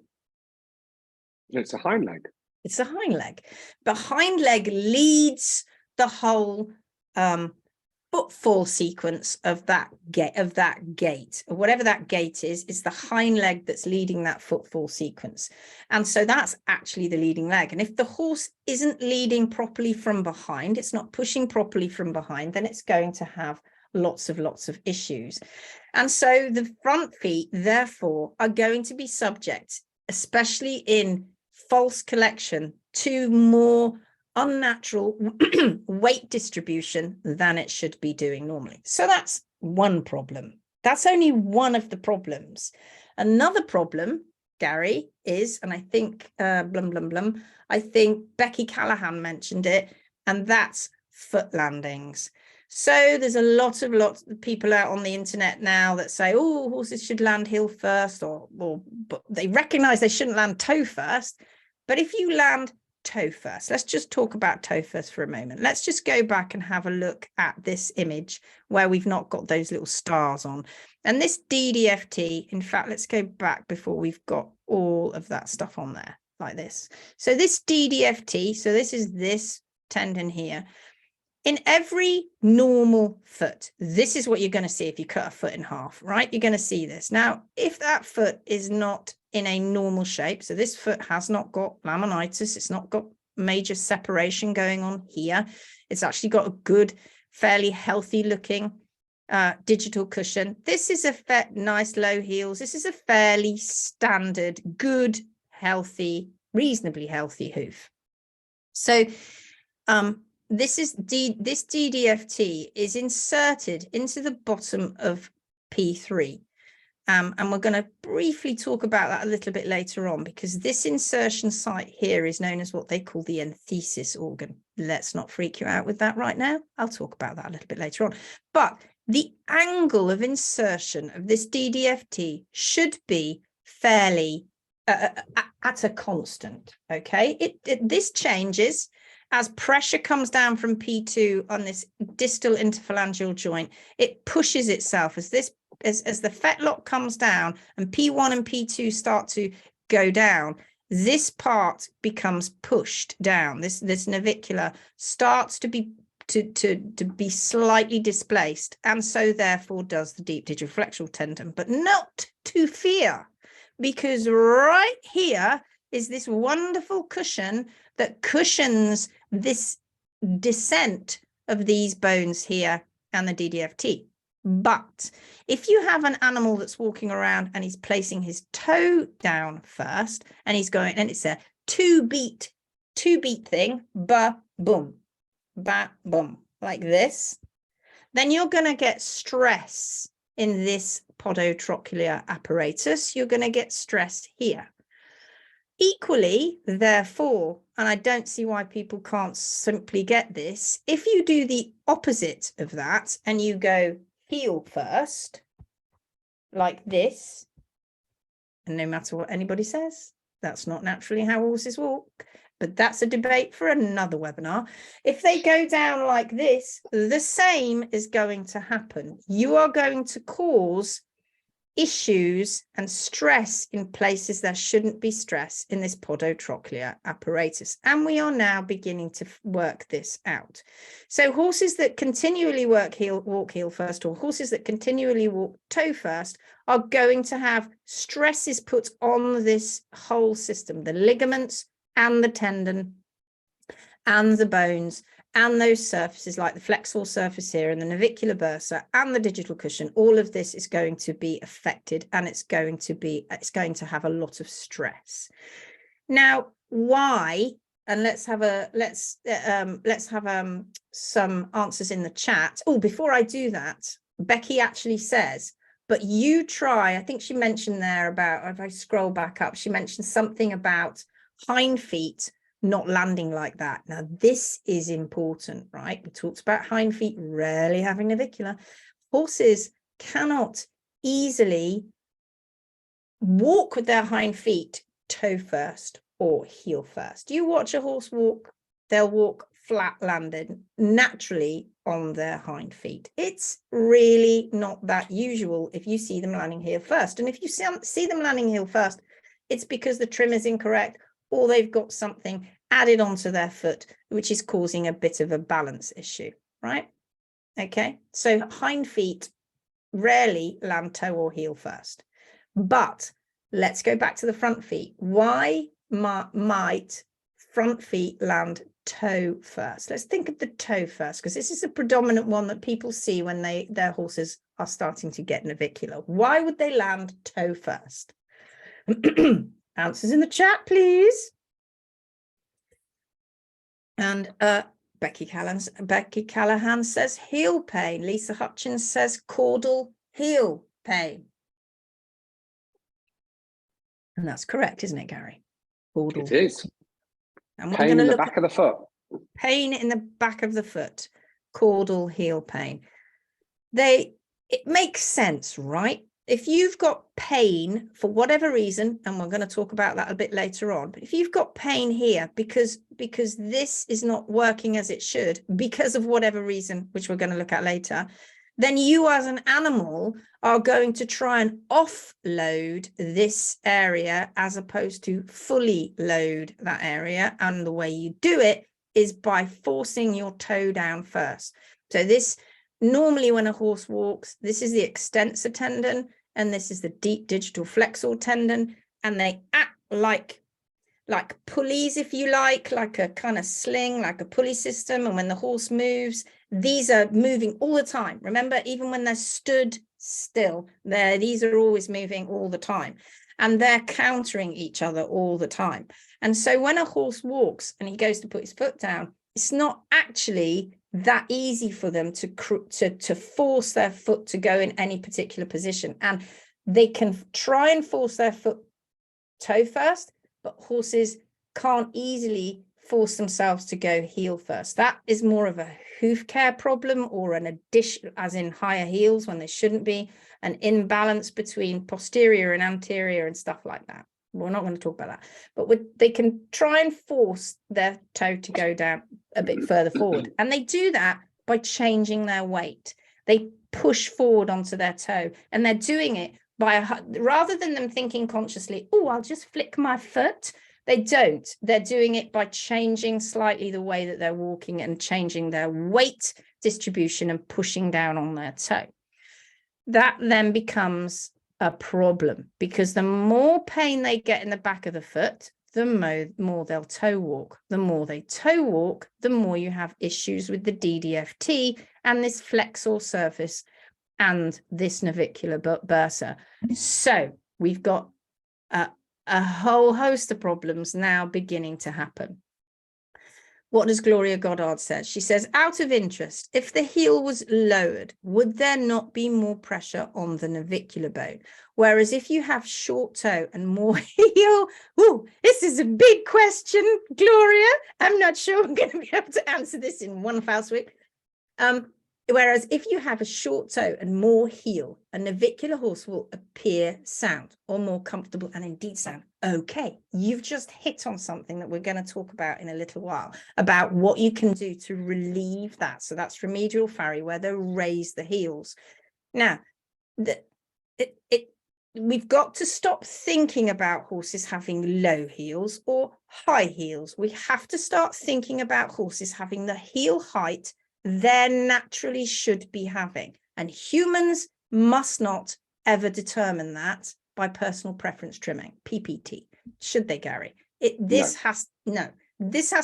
It's a hind leg. It's the hind leg. The hind leg leads the whole footfall sequence of that gait, or whatever that gait is. It's the hind leg that's leading that footfall sequence. And so that's actually the leading leg. And if the horse isn't leading properly from behind, it's not pushing properly from behind, then it's going to have lots of issues. And so the front feet, therefore, are going to be subject, especially in false collection, to more unnatural weight distribution than it should be doing normally. So that's one problem. That's only one of the problems. Another problem, Garry, is, and I think I think Becky Callahan mentioned it, and that's foot landings. So there's a lot of people out on the internet now that say, oh, horses should land heel first, but they recognize they shouldn't land toe first. But if you land toe first, let's just talk about toe first for a moment. Let's just go back and have a look at this image where we've not got those little stars on. And this DDFT, in fact, let's go back before we've got all of that stuff on there like this. So this DDFT, so this is this tendon here. In every normal foot, this is what you're going to see if you cut a foot in half, right? You're going to see this. Now, if that foot is not in a normal shape, so this foot has not got laminitis, it's not got major separation going on here. It's actually got a good, fairly healthy looking digital cushion. This is a nice low heels. This is a fairly standard, good, healthy, reasonably healthy hoof. So, this DDFT is inserted into the bottom of P3. And we're going to briefly talk about that a little bit later on, because this insertion site here is known as what they call the Anthesis organ. Let's not freak you out with that right now. I'll talk about that a little bit later on. But the angle of insertion of this DDFT should be fairly at a constant, okay? This changes as pressure comes down from P2 on this distal interphalangeal joint. It pushes itself as the fetlock comes down and P1 and P2 start to go down. This part becomes pushed down. This navicular starts to be slightly displaced, and so therefore does the deep digital flexural tendon. But not to fear, because right here is this wonderful cushion that cushions this descent of these bones here and the DDFT. But if you have an animal that's walking around and he's placing his toe down first and he's going, and it's a two beat thing, ba boom, ba boom, like this, then you're going to get stress in this podotrochlear apparatus. You're going to get stress here. Equally, therefore, and I don't see why people can't simply get this, if you do the opposite of that and you go heel first, like this, and no matter what anybody says, that's not naturally how horses walk, but that's a debate for another webinar. If they go down like this, the same is going to happen. You are going to cause issues and stress in places there shouldn't be stress in this podotrochlear apparatus. And we are now beginning to work this out. So horses that continually walk heel first, or horses that continually walk toe first, are going to have stresses put on this whole system, the ligaments and the tendon and the bones and those surfaces like the flexural surface here and the navicular bursa and the digital cushion. All of this is going to be affected, and it's going to have a lot of stress. Now, why? And let's have some answers in the chat. Oh, before I do that, Becky actually says, but you try, I think she mentioned there about, if I scroll back up, she mentioned something about hind feet not landing like that. Now, this is important, right? We talked about hind feet rarely having navicular. Horses cannot easily walk with their hind feet toe first or heel first. You watch a horse walk, they'll walk flat landed naturally on their hind feet. It's really not that usual if you see them landing heel first. And if you see them landing heel first, it's because the trim is incorrect, or they've got something added onto their foot, which is causing a bit of a balance issue, right? Okay, so hind feet rarely land toe or heel first. But let's go back to the front feet. Why might front feet land toe first? Let's think of the toe first, because this is a predominant one that people see when their horses are starting to get navicular. Why would they land toe first? Answers in the chat, please. And Becky Callahan says heel pain. Lisa Hutchins says caudal heel pain. And that's correct, isn't it, Gary? Caudal. It is. And we're Pain going to in the look back of the foot. Pain in the back of the foot. Caudal heel pain. It makes sense, right? If you've got pain for whatever reason, and we're going to talk about that a bit later on, but if you've got pain here because this is not working as it should, because of whatever reason, which we're going to look at later, then you as an animal are going to try and offload this area as opposed to fully load that area. And the way you do it is by forcing your toe down first. So this, normally when a horse walks, this is the extensor tendon, and this is the deep digital flexor tendon, and they act like pulleys, if you like a kind of sling, like a pulley system. And when the horse moves, these are moving all the time. Remember, even when they're stood still, these are always moving all the time, and they're countering each other all the time. And so when a horse walks and he goes to put his foot down, it's not actually that easy for them to force their foot to go in any particular position. And they can try and force their foot toe first, but horses can't easily force themselves to go heel first. That is more of a hoof care problem, or an addition, as in higher heels when they shouldn't be, an imbalance between posterior and anterior and stuff like that. We're not going to talk about that, but they can try and force their toe to go down a bit further forward. And they do that by changing their weight. They push forward onto their toe, and they're doing it by, rather than them thinking consciously, oh, I'll just flick my foot. They don't. They're doing it by changing slightly the way that they're walking and changing their weight distribution and pushing down on their toe. That then becomes a problem, because the more pain they get in the back of the foot, the more they'll toe walk. The more they toe walk, the more you have issues with the DDFT and this flexor surface and this navicular bursa. So we've got a whole host of problems now beginning to happen. What does Gloria Goddard say? She says, out of interest, if the heel was lowered, would there not be more pressure on the navicular bone? Whereas if you have short toe and more heel, this is a big question, Gloria. I'm not sure I'm going to be able to answer this in one foul swoop. Whereas if you have a short toe and more heel, a navicular horse will appear sound or more comfortable and indeed sound. Okay, you've just hit on something that we're going to talk about in a little while, about what you can do to relieve that. So that's remedial farrier, where they raise the heels. Now, we've got to stop thinking about horses having low heels or high heels. We have to start thinking about horses having the heel height they naturally should be having. And humans must not ever determine that by personal preference trimming, PPT. Should they, Garry? This has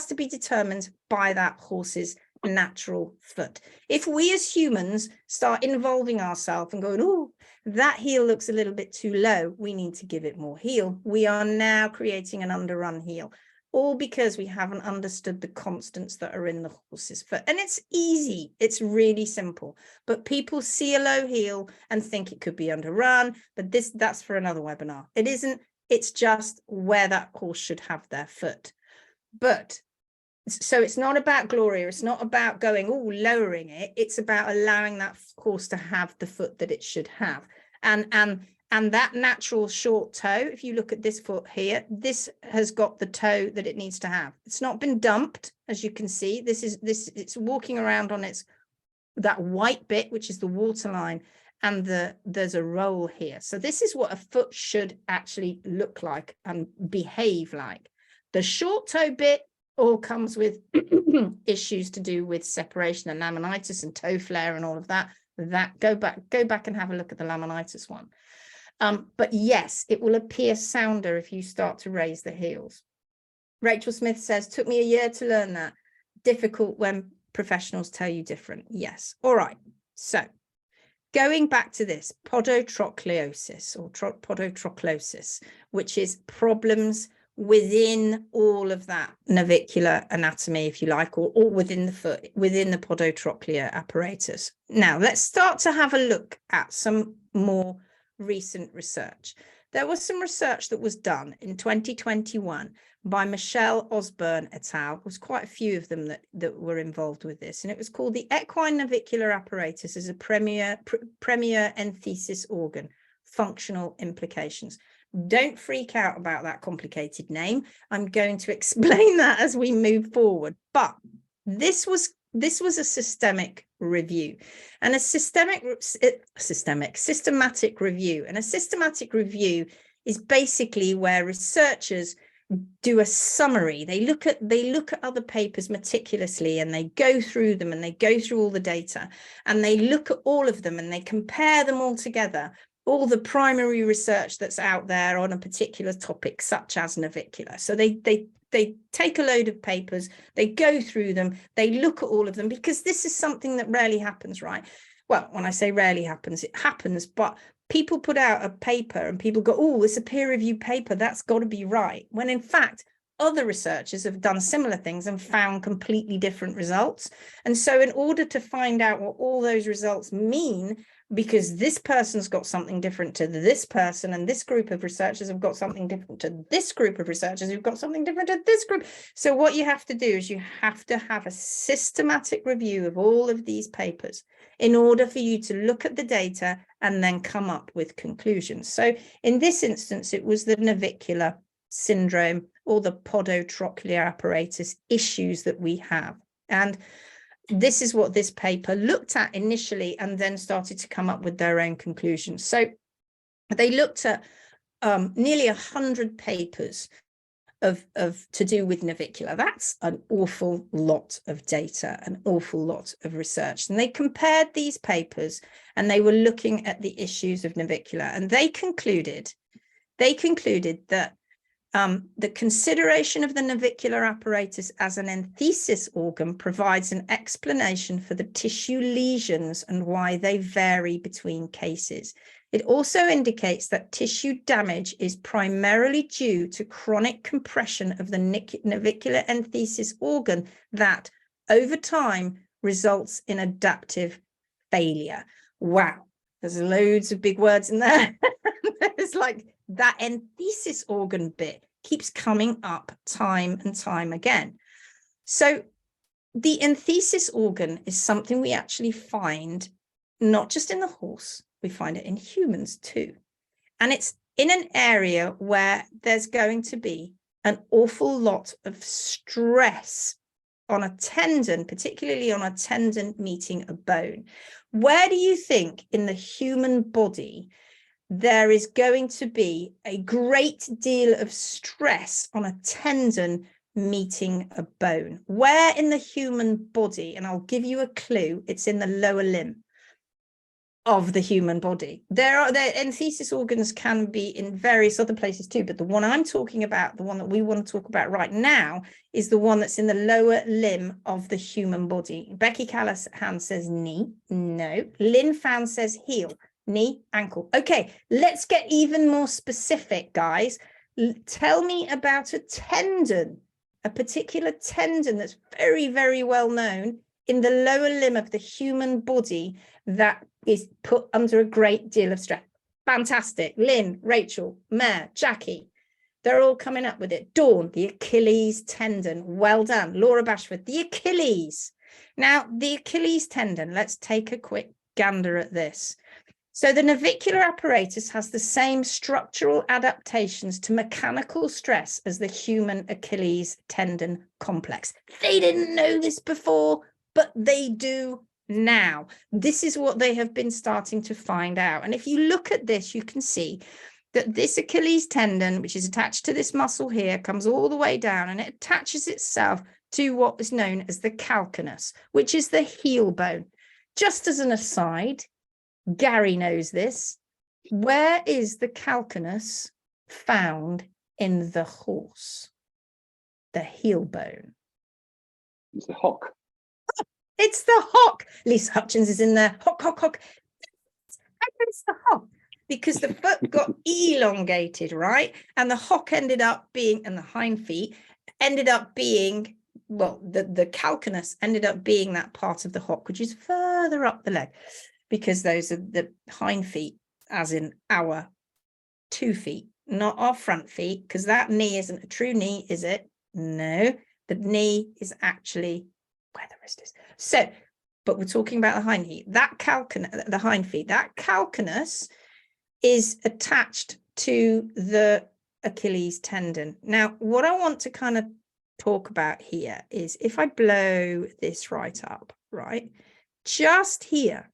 to be determined by that horse's natural foot. If we as humans start involving ourselves and going, oh, that heel looks a little bit too low, we need to give it more heel. We are now creating an underrun heel, all because we haven't understood the constants that are in the horse's foot. And it's easy, it's really simple, but people see a low heel and think it could be underrun, but that's for another webinar. It isn't, it's just where that horse should have their foot. But so it's not about Gloria, it's not about going, oh, lowering it, it's about allowing that horse to have the foot that it should have. And that natural short toe, if you look at this foot here, this has got the toe that it needs to have. It's not been dumped, as you can see. It's walking around on that white bit, which is the waterline, and there's a roll here. So this is what a foot should actually look like and behave like. The short toe bit all comes with issues to do with separation and laminitis and toe flare and all of that. Go back and have a look at the laminitis one. But yes, it will appear sounder if you start to raise the heels. Rachel Smith says, took me a year to learn that. Difficult when professionals tell you different. Yes. All right. So going back to this, podotrochleosis or podotroplosis, which is problems within all of that navicular anatomy, if you like, or within the foot, within the podotrochlear apparatus. Now, let's start to have a look at some more recent research. There was some research that was done in 2021 by Michelle Osborne et al. There was quite a few of them that were involved with this, and it was called the equine navicular apparatus as a premier Anthesis organ, functional implications. Don't freak out about that complicated name. I'm going to explain that as we move forward. But this was a systemic review, and a systematic review. And a systematic review is basically where researchers do a summary. They look at other papers meticulously, and they go through them, and they go through all the data, and they look at all of them, and they compare them all together, all the primary research that's out there on a particular topic, such as navicular. So they take a load of papers, they go through them, they look at all of them, because this is something that rarely happens, right? Well, when I say rarely happens, it happens, but people put out a paper and people go, oh, it's a peer-reviewed paper, that's got to be right. When in fact, other researchers have done similar things and found completely different results. And so in order to find out what all those results mean, because this person's got something different to this person, and this group of researchers have got something different to this group of researchers who've got something different to this group. So what you have to do is you have to have a systematic review of all of these papers in order for you to look at the data and then come up with conclusions. So in this instance, it was the Navicular Syndrome or the Podotrochlear Apparatus issues that we have. And this is what this paper looked at initially, and then started to come up with their own conclusions. So they looked at nearly 100 papers to do with navicular. That's an awful lot of data, an awful lot of research. And they compared these papers, and they were looking at the issues of navicular, and they concluded that The consideration of the navicular apparatus as an anthesis organ provides an explanation for the tissue lesions and why they vary between cases. It also indicates that tissue damage is primarily due to chronic compression of the navicular anthesis organ that, over time, results in adaptive failure. Wow, there's loads of big words in there. It's like that anthesis organ bit keeps coming up time and time again. So the anthesis organ is something we actually find not just in the horse, we find it in humans too. And it's in an area where there's going to be an awful lot of stress on a tendon, particularly on a tendon meeting a bone. Where do you think in the human body there is going to be a great deal of stress on a tendon meeting a bone? Where in the human body? And I'll give you a clue, it's in the lower limb of the human body. The anthesis organs can be in various other places too, but the one I'm talking about, the one that we want to talk about right now, is the one that's in the lower limb of the human body. Becky Callahan says knee. No. Lynn Fan says heel. Knee, ankle. Okay, let's get even more specific, guys. Tell me about a tendon, a particular tendon that's very, very well known in the lower limb of the human body that is put under a great deal of stress. Fantastic. Lynn, Rachel, Mare, Jackie, they're all coming up with it. Dawn, the Achilles tendon. Well done. Laura Bashford, the Achilles. Now, the Achilles tendon, let's take a quick gander at this. So the navicular apparatus has the same structural adaptations to mechanical stress as the human Achilles tendon complex. They didn't know this before, but they do now. This is what they have been starting to find out. And if you look at this, you can see that this Achilles tendon, which is attached to this muscle here, comes all the way down and it attaches itself to what is known as the calcaneus, which is the heel bone. Just as an aside, Garry knows this. Where is the calcaneus found in the horse? The heel bone. It's the hock. It's the hock. Lisa Hutchins is in there. Hock, hock, hock. It's the hock. Because the foot got elongated, right? And the hock ended up being, and the hind feet ended up being, well, the calcaneus ended up being that part of the hock, which is further up the leg. Because those are the hind feet, as in our 2 feet, not our front feet, because that knee isn't a true knee, is it? No, the knee is actually where the wrist is. So, but we're talking about the hind feet. That the hind feet, that calcaneus is attached to the Achilles tendon. Now, what I want to kind of talk about here is if I blow this right up, right, just here,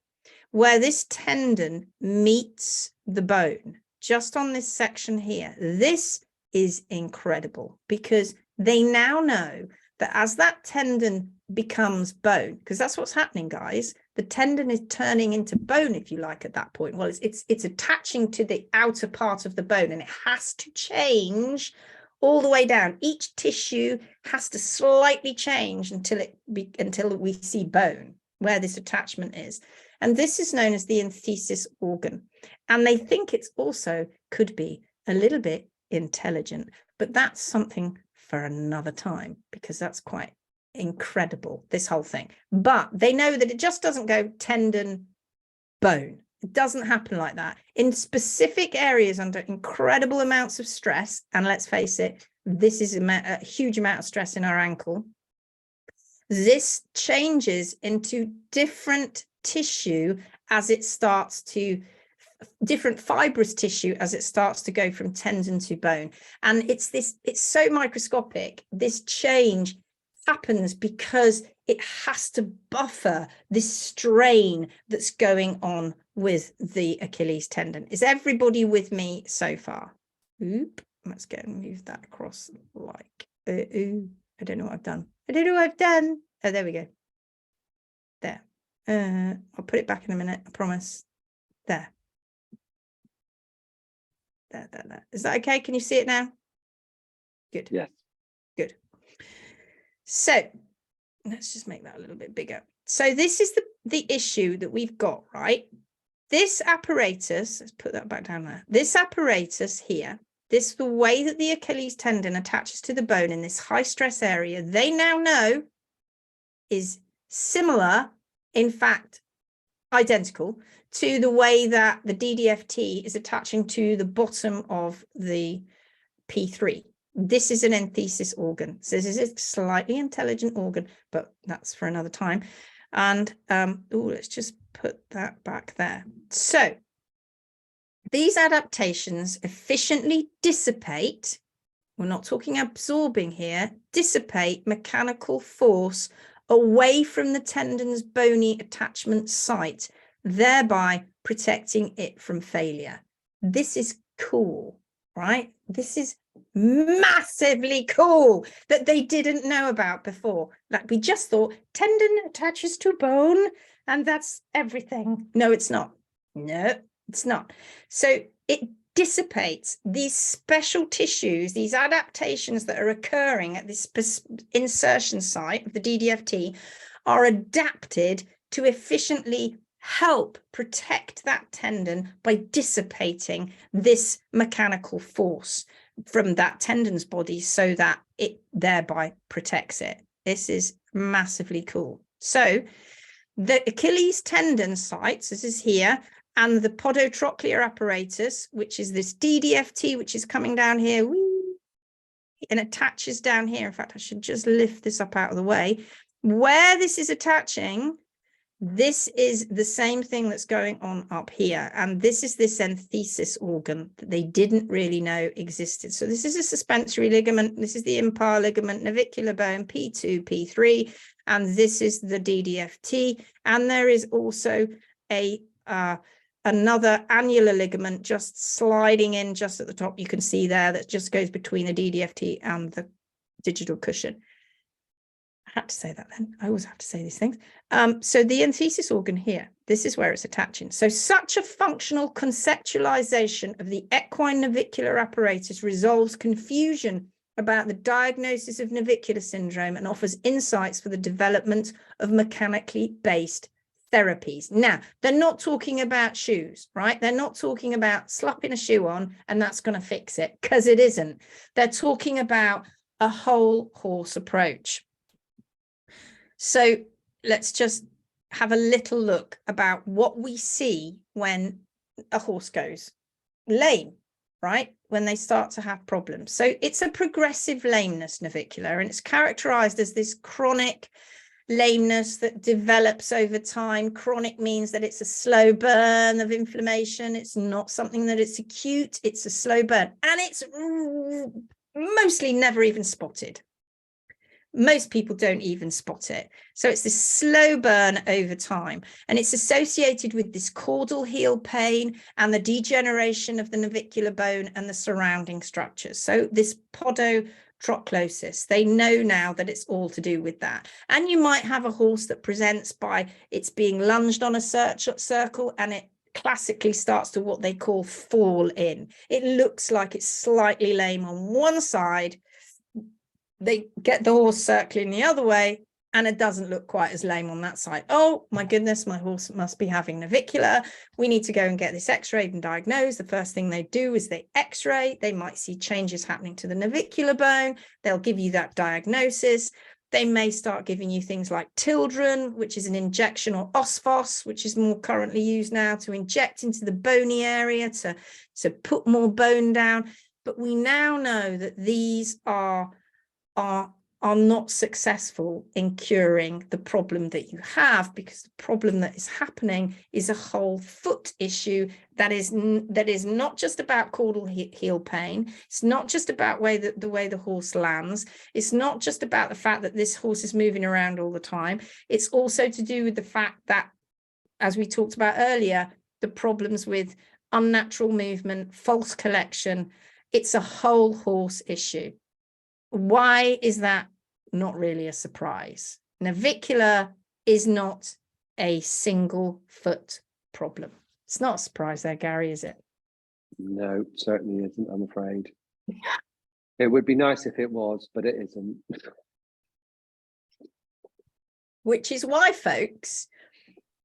where this tendon meets the bone, just on this section here, this is incredible because they now know that as that tendon becomes bone, because that's what's happening, guys, the tendon is turning into bone, if you like, at that point. Well, it's attaching to the outer part of the bone and it has to change all the way down. Each tissue has to slightly change until we see bone, where this attachment is. And this is known as the anthesis organ. And they think it's also could be a little bit intelligent, but that's something for another time because that's quite incredible, this whole thing. But they know that it just doesn't go tendon, bone. It doesn't happen like that. In specific areas under incredible amounts of stress, and let's face it, this is a huge amount of stress in our ankle, this changes into different tissue as it starts to, different fibrous tissue as it starts to go from tendon to bone. And it's so microscopic. This change happens because it has to buffer this strain that's going on with the Achilles tendon. Is everybody with me so far? Oop, let's go and move that across like, I don't know what I've done. I don't know what I've done. Oh, there we go. There. I'll put it back in a minute, I promise. There. There. Is that okay? Can you see it now? Good. Yes. Good. So let's just make that a little bit bigger. So this is the issue that we've got, right? This apparatus, let's put that back down there. This apparatus here, the way that the Achilles tendon attaches to the bone in this high stress area, they now know is similar, in fact, identical to the way that the DDFT is attaching to the bottom of the P3. This is an anthesis organ. So this is a slightly intelligent organ, but that's for another time. And let's just put that back there. So these adaptations efficiently dissipate, we're not talking absorbing here, dissipate mechanical force away from the tendon's bony attachment site, thereby protecting it from failure. This is cool, right? This is massively cool that they didn't know about before. Like, we just thought tendon attaches to bone and that's everything. No, it's not. No, it's not. So it dissipates these special tissues, these adaptations that are occurring at this insertion site of the DDFT are adapted to efficiently help protect that tendon by dissipating this mechanical force from that tendon's body so that it thereby protects it. This is massively cool. So the Achilles tendon sites, this is here, and the Podotrochlear Apparatus, which is this DDFT, which is coming down here, whee, and attaches down here. In fact, I should just lift this up out of the way. Where this is attaching, this is the same thing that's going on up here. And this is this anthesis organ that they didn't really know existed. So this is a suspensory ligament. This is the impar ligament, navicular bone, P2, P3, and this is the DDFT. And there is also another annular ligament just sliding in just at the top. You can see there that just goes between the DDFT and the digital cushion. I had to say that then. I always have to say these things. So the anthesis organ here, this is where it's attaching. So such a functional conceptualization of the equine navicular apparatus resolves confusion about the diagnosis of navicular syndrome and offers insights for the development of mechanically based therapies. Now, they're not talking about shoes, right? They're not talking about slapping a shoe on and that's going to fix it, because it isn't. They're talking about a whole horse approach. So let's just have a little look about what we see when a horse goes lame, right? When they start to have problems. So it's a progressive lameness, navicular, and it's characterized as this chronic lameness that develops over time. Chronic means that it's a slow burn of inflammation. It's not something that it's acute. It's a slow burn, and it's mostly never even spotted. Most people don't even spot it. So it's this slow burn over time, and it's associated with this caudal heel pain and the degeneration of the navicular bone and the surrounding structures. So this podotroplosis, they know now that it's all to do with that. And you might have a horse that presents by it's being lunged on a circle, and it classically starts to what they call fall in. It looks like it's slightly lame on one side. They get the horse circling the other way, and it doesn't look quite as lame on that side. Oh my goodness, my horse must be having navicular. We need to go and get this x-rayed and diagnosed. The first thing they do is they x-ray. They might see changes happening to the navicular bone. They'll give you that diagnosis. They may start giving you things like Tildren, which is an injection, or Osphos, which is more currently used now to inject into the bony area to put more bone down. But we now know that these are not successful in curing the problem that you have, because the problem that is happening is a whole foot issue that is not just about caudal heel pain. It's not just about the way the horse lands. It's not just about the fact that this horse is moving around all the time. It's also to do with the fact that, as we talked about earlier, the problems with unnatural movement, false collection. It's a whole horse issue. Why is that not really a surprise? Navicular is not a single foot problem. It's not a surprise there, Garry, is it? No, certainly isn't, I'm afraid. It would be nice if it was, but it isn't. Which is why, folks,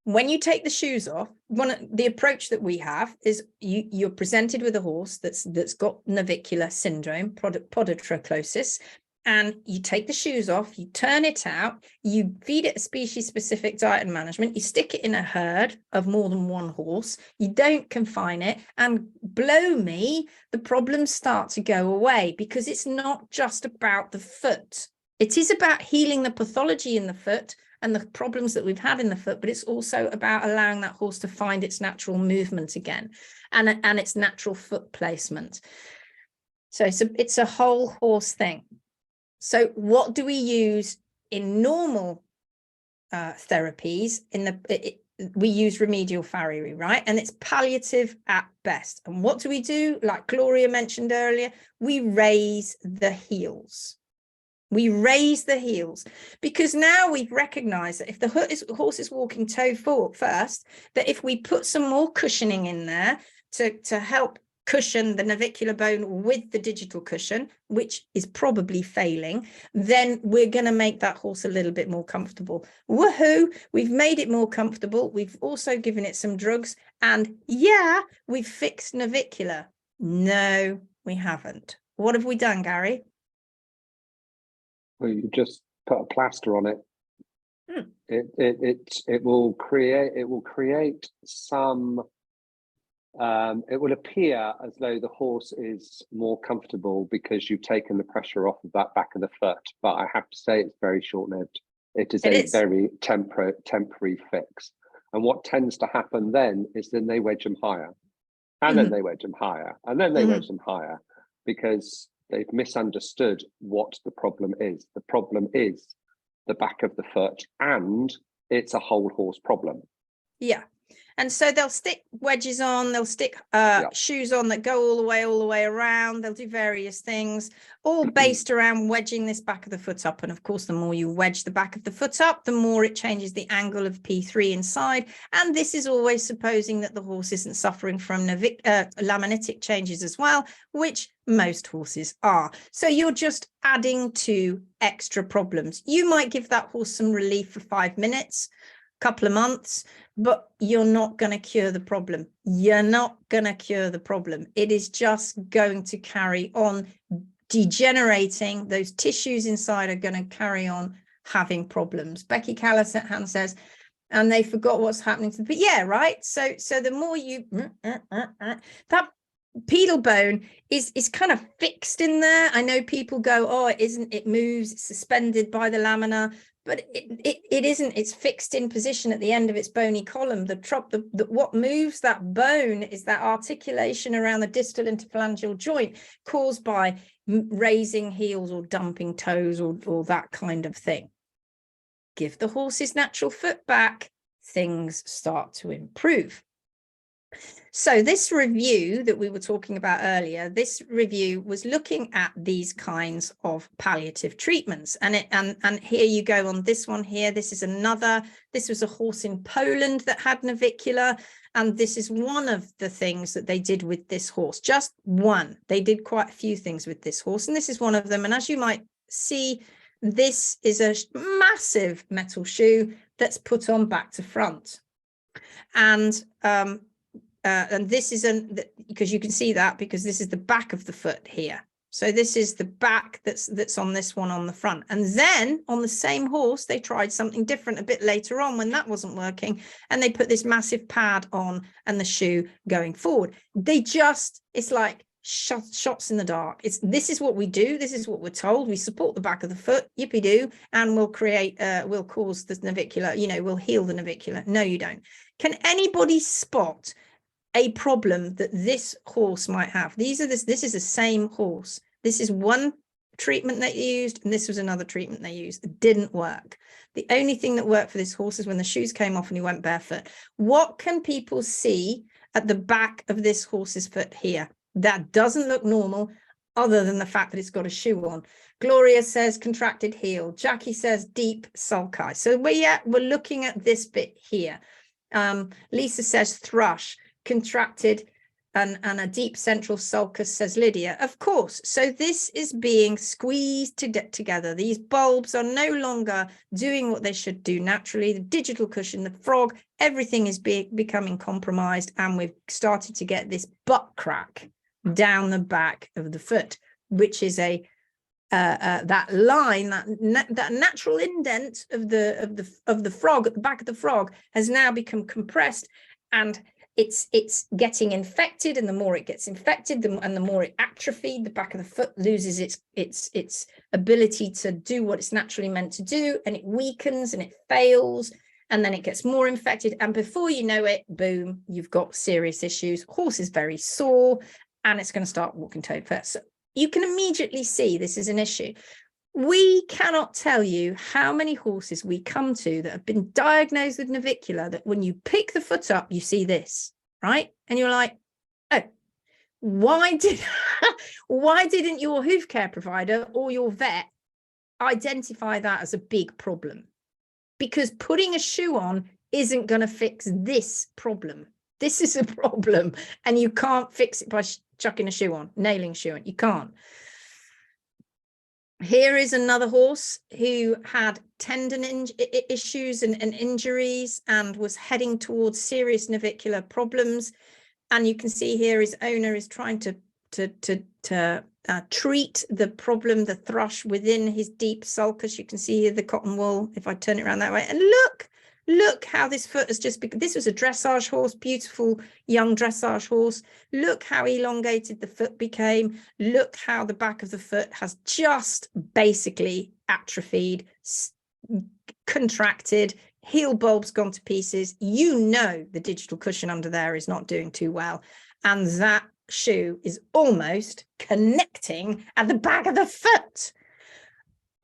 when you take the shoes off, the approach that we have is you're presented with a horse that's got Navicular Syndrome, Podotroplosis, and you take the shoes off, you turn it out, you feed it a species-specific diet and management, you stick it in a herd of more than one horse, you don't confine it, and blow me, the problems start to go away, because it's not just about the foot. It is about healing the pathology in the foot and the problems that we've had in the foot, but it's also about allowing that horse to find its natural movement again and its natural foot placement. So it's a whole horse thing. So what do we use in normal therapies? We use remedial farriery, right? And it's palliative at best. And what do we do? Like Gloria mentioned earlier, we raise the heels. We raise the heels because now we've recognized that if the horse is walking toe forward first, that if we put some more cushioning in there to help cushion the navicular bone with the digital cushion, which is probably failing, then we're going to make that horse a little bit more comfortable. Woohoo! We've made it more comfortable. We've also given it some drugs, and yeah, we've fixed navicular. No, we haven't. What have we done, Garry? Well, you just put a plaster on it. It will create some. It will appear as though the horse is more comfortable because you've taken the pressure off of that back of the foot. But I have to say it's very short-lived. It is a very temporary fix. And what tends to happen then is then they wedge them higher, and then they wedge them higher, and then they wedge them higher, because they've misunderstood what the problem is. The problem is the back of the foot, and it's a whole horse problem. Yeah. And so they'll stick wedges on, they'll stick shoes on that go all the way around. They'll do various things, all based around wedging this back of the foot up. And of course, the more you wedge the back of the foot up, the more it changes the angle of P3 inside. And this is always supposing that the horse isn't suffering from laminitic changes as well, which most horses are. So you're just adding to extra problems. You might give that horse some relief for 5 minutes, couple of months, but you're not going to cure the problem. You're not going to cure the problem. It is just going to carry on degenerating. Those tissues inside are going to carry on having problems. Becky Callahan says, and they forgot what's happening to the, but yeah, right. So the more you that pedal bone is kind of fixed in there. I know people go, oh, it moves, it's suspended by the lamina. But it isn't. It's fixed in position at the end of its bony column. What moves that bone is that articulation around the distal interphalangeal joint caused by raising heels or dumping toes or that kind of thing. Give the horse his natural foot back, things start to improve. So this review that we were talking about earlier, this review was looking at these kinds of palliative treatments. And here you go on this one here. This is this was a horse in Poland that had navicular. And this is one of the things that they did with this horse, just one. They did quite a few things with this horse. And this is one of them. And as you might see, this is a massive metal shoe that's put on back to front. And this is because you can see that because this is the back of the foot here. So this is the back that's on this one on the front. And then on the same horse, they tried something different a bit later on when that wasn't working. And they put this massive pad on and the shoe going forward. It's like shots in the dark. This is what we do. This is what we're told. We support the back of the foot, yippee-doo, and we'll cause the navicular, we'll heal the navicular. No, you don't. Can anybody spot a problem that this horse might have? This is the same horse. This is one treatment they used, and this was another treatment they used. It didn't work. The only thing that worked for this horse is when the shoes came off and he went barefoot. What can people see at the back of this horse's foot here that doesn't look normal, other than the fact that it's got a shoe on? Gloria says contracted heel. Jackie says deep sulci. So we're looking at this bit here. Lisa says thrush, contracted and a deep central sulcus, says Lydia. Of course. So this is being squeezed to get together. These bulbs are no longer doing what they should do naturally. The digital cushion, the frog, everything is becoming compromised, and we've started to get this butt crack down the back of the foot, which is that line, that natural indent of the frog at the back of the frog has now become compressed, and it's getting infected, and the more it gets infected, and the more it atrophied, the back of the foot loses its ability to do what it's naturally meant to do, and it weakens and it fails, and then it gets more infected, and before you know it, boom, you've got serious issues. Horse is very sore, and it's going to start walking toe first. So you can immediately see this is an issue. We cannot tell you how many horses we come to that have been diagnosed with navicular, that when you pick the foot up, you see this, right? And you're like, oh, why didn't your hoof care provider or your vet identify that as a big problem? Because putting a shoe on isn't going to fix this problem. This is a problem, and you can't fix it by chucking a shoe on, nailing a shoe on. You can't. Here is another horse who had tendon issues and injuries and was heading towards serious navicular problems. And you can see here his owner is trying to treat the problem, the thrush within his deep sulcus. You can see here the cotton wool, if I turn it around that way. And look how this foot has just become. This was a dressage horse, beautiful young dressage horse. Look how elongated the foot became. Look how the back of the foot has just basically atrophied, contracted, heel bulbs gone to pieces. You know the digital cushion under there is not doing too well. And that shoe is almost connecting at the back of the foot.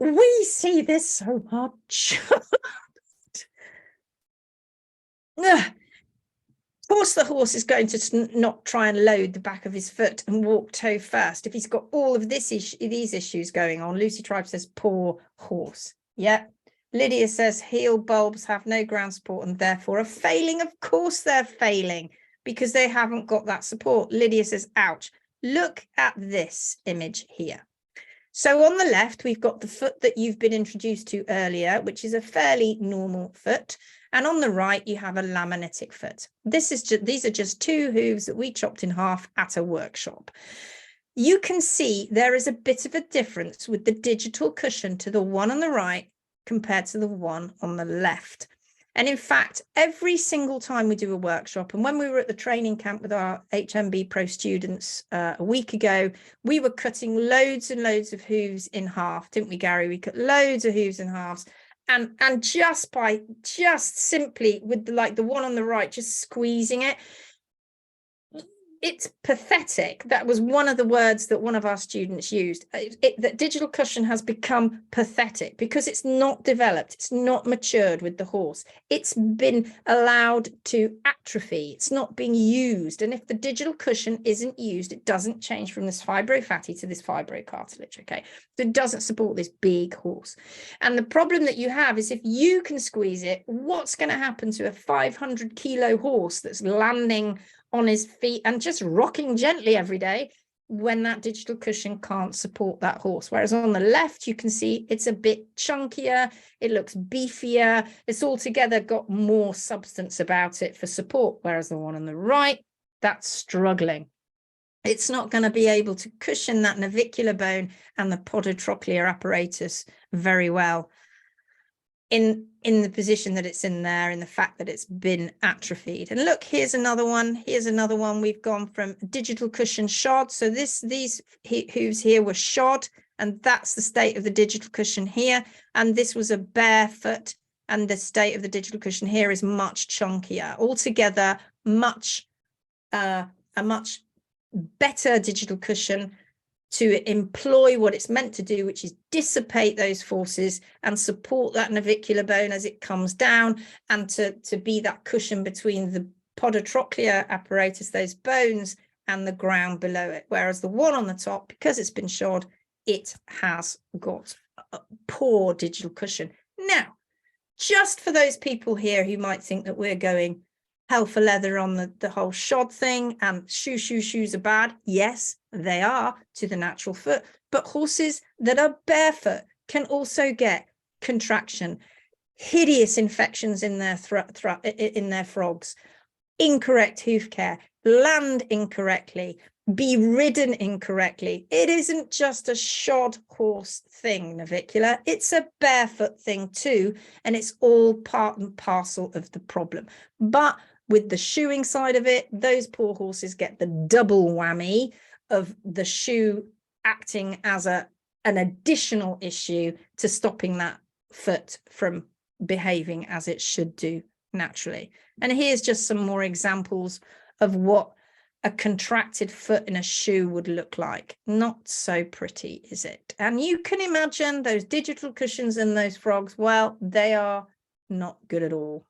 We see this so much. Of course, the horse is going to not try and load the back of his foot and walk toe first if he's got all of these issues going on. Lucy Tribe says, poor horse. Yeah. Lydia says, heel bulbs have no ground support and therefore are failing. Of course they're failing because they haven't got that support. Lydia says, ouch. Look at this image here. So on the left, we've got the foot that you've been introduced to earlier, which is a fairly normal foot. And on the right, you have a laminitic foot. These are just two hooves that we chopped in half at a workshop. You can see there is a bit of a difference with the digital cushion to the one on the right compared to the one on the left. And in fact, every single time we do a workshop, and when we were at the training camp with our HMB Pro students a week ago, we were cutting loads and loads of hooves in half, didn't we, Gary? We cut loads of hooves in halves. And just simply with the one on the right, just squeezing it, it's pathetic. That was one of the words that one of our students used. That digital cushion has become pathetic because it's not developed. It's not matured with the horse. It's been allowed to atrophy. It's not being used. And if the digital cushion isn't used, it doesn't change from this fibrofatty to this fibrocartilage. Okay, so it doesn't support this big horse. And the problem that you have is if you can squeeze it, what's going to happen to a 500-kilo horse that's landing on his feet and just rocking gently every day when that digital cushion can't support that horse? Whereas on the left, you can see it's a bit chunkier, it looks beefier, it's altogether got more substance about it for support. Whereas the one on the right, that's struggling. It's not going to be able to cushion that navicular bone and the podotrochlear apparatus very well in the position that it's in there, in the fact that it's been atrophied. And look, here's another one. Here's another one. We've gone from digital cushion shod. So these hooves here were shod, and that's the state of the digital cushion here. And this was a barefoot, and the state of the digital cushion here is much chunkier. Altogether, a much better digital cushion to employ what it's meant to do, which is dissipate those forces and support that navicular bone as it comes down, and to be that cushion between the podotrochlear apparatus, those bones, and the ground below it. Whereas the one on the top, because it's been shod, it has got a poor digital cushion. Now, just for those people here who might think that we're going, hell for leather on the whole shod thing, and shoes are bad. Yes, they are to the natural foot, but horses that are barefoot can also get contraction, hideous infections in their in their frogs, incorrect hoof care, land incorrectly, be ridden incorrectly. It isn't just a shod horse thing, navicular, it's a barefoot thing too, and it's all part and parcel of the problem. But with the shoeing side of it, those poor horses get the double whammy of the shoe acting as an additional issue to stopping that foot from behaving as it should do naturally. And here's just some more examples of what a contracted foot in a shoe would look like. Not so pretty, is it? And you can imagine those digital cushions in those frogs, well, they are not good at all.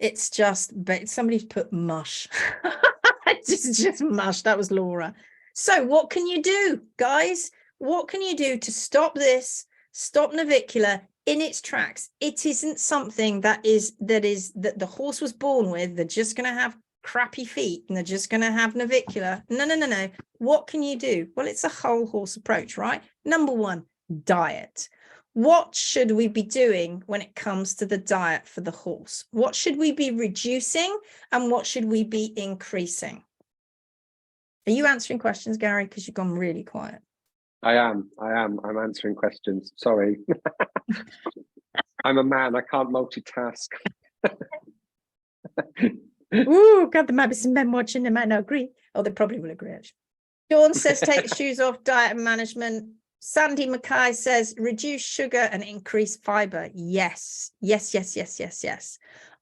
It's just, but somebody's put mush. just mush. That was Laura. So what can you do, guys? What can you do to stop this, stop navicular in its tracks? It isn't something that the horse was born with. They're just going to have crappy feet and they're just going to have navicular. No. What can you do? Well, it's a whole horse approach, right? Number one, diet. What should we be doing when it comes to the diet for the horse? What should we be reducing and what should we be increasing? Are you answering questions, Garry? Because you've gone really quiet. I am. I'm answering questions. Sorry. I'm a man. I can't multitask. Ooh, God, there might be some men watching. They might not agree. Oh, they probably will agree, actually. Dawn says, take the shoes off, diet and management. Sandy Mackay says, reduce sugar and increase fiber. Yes.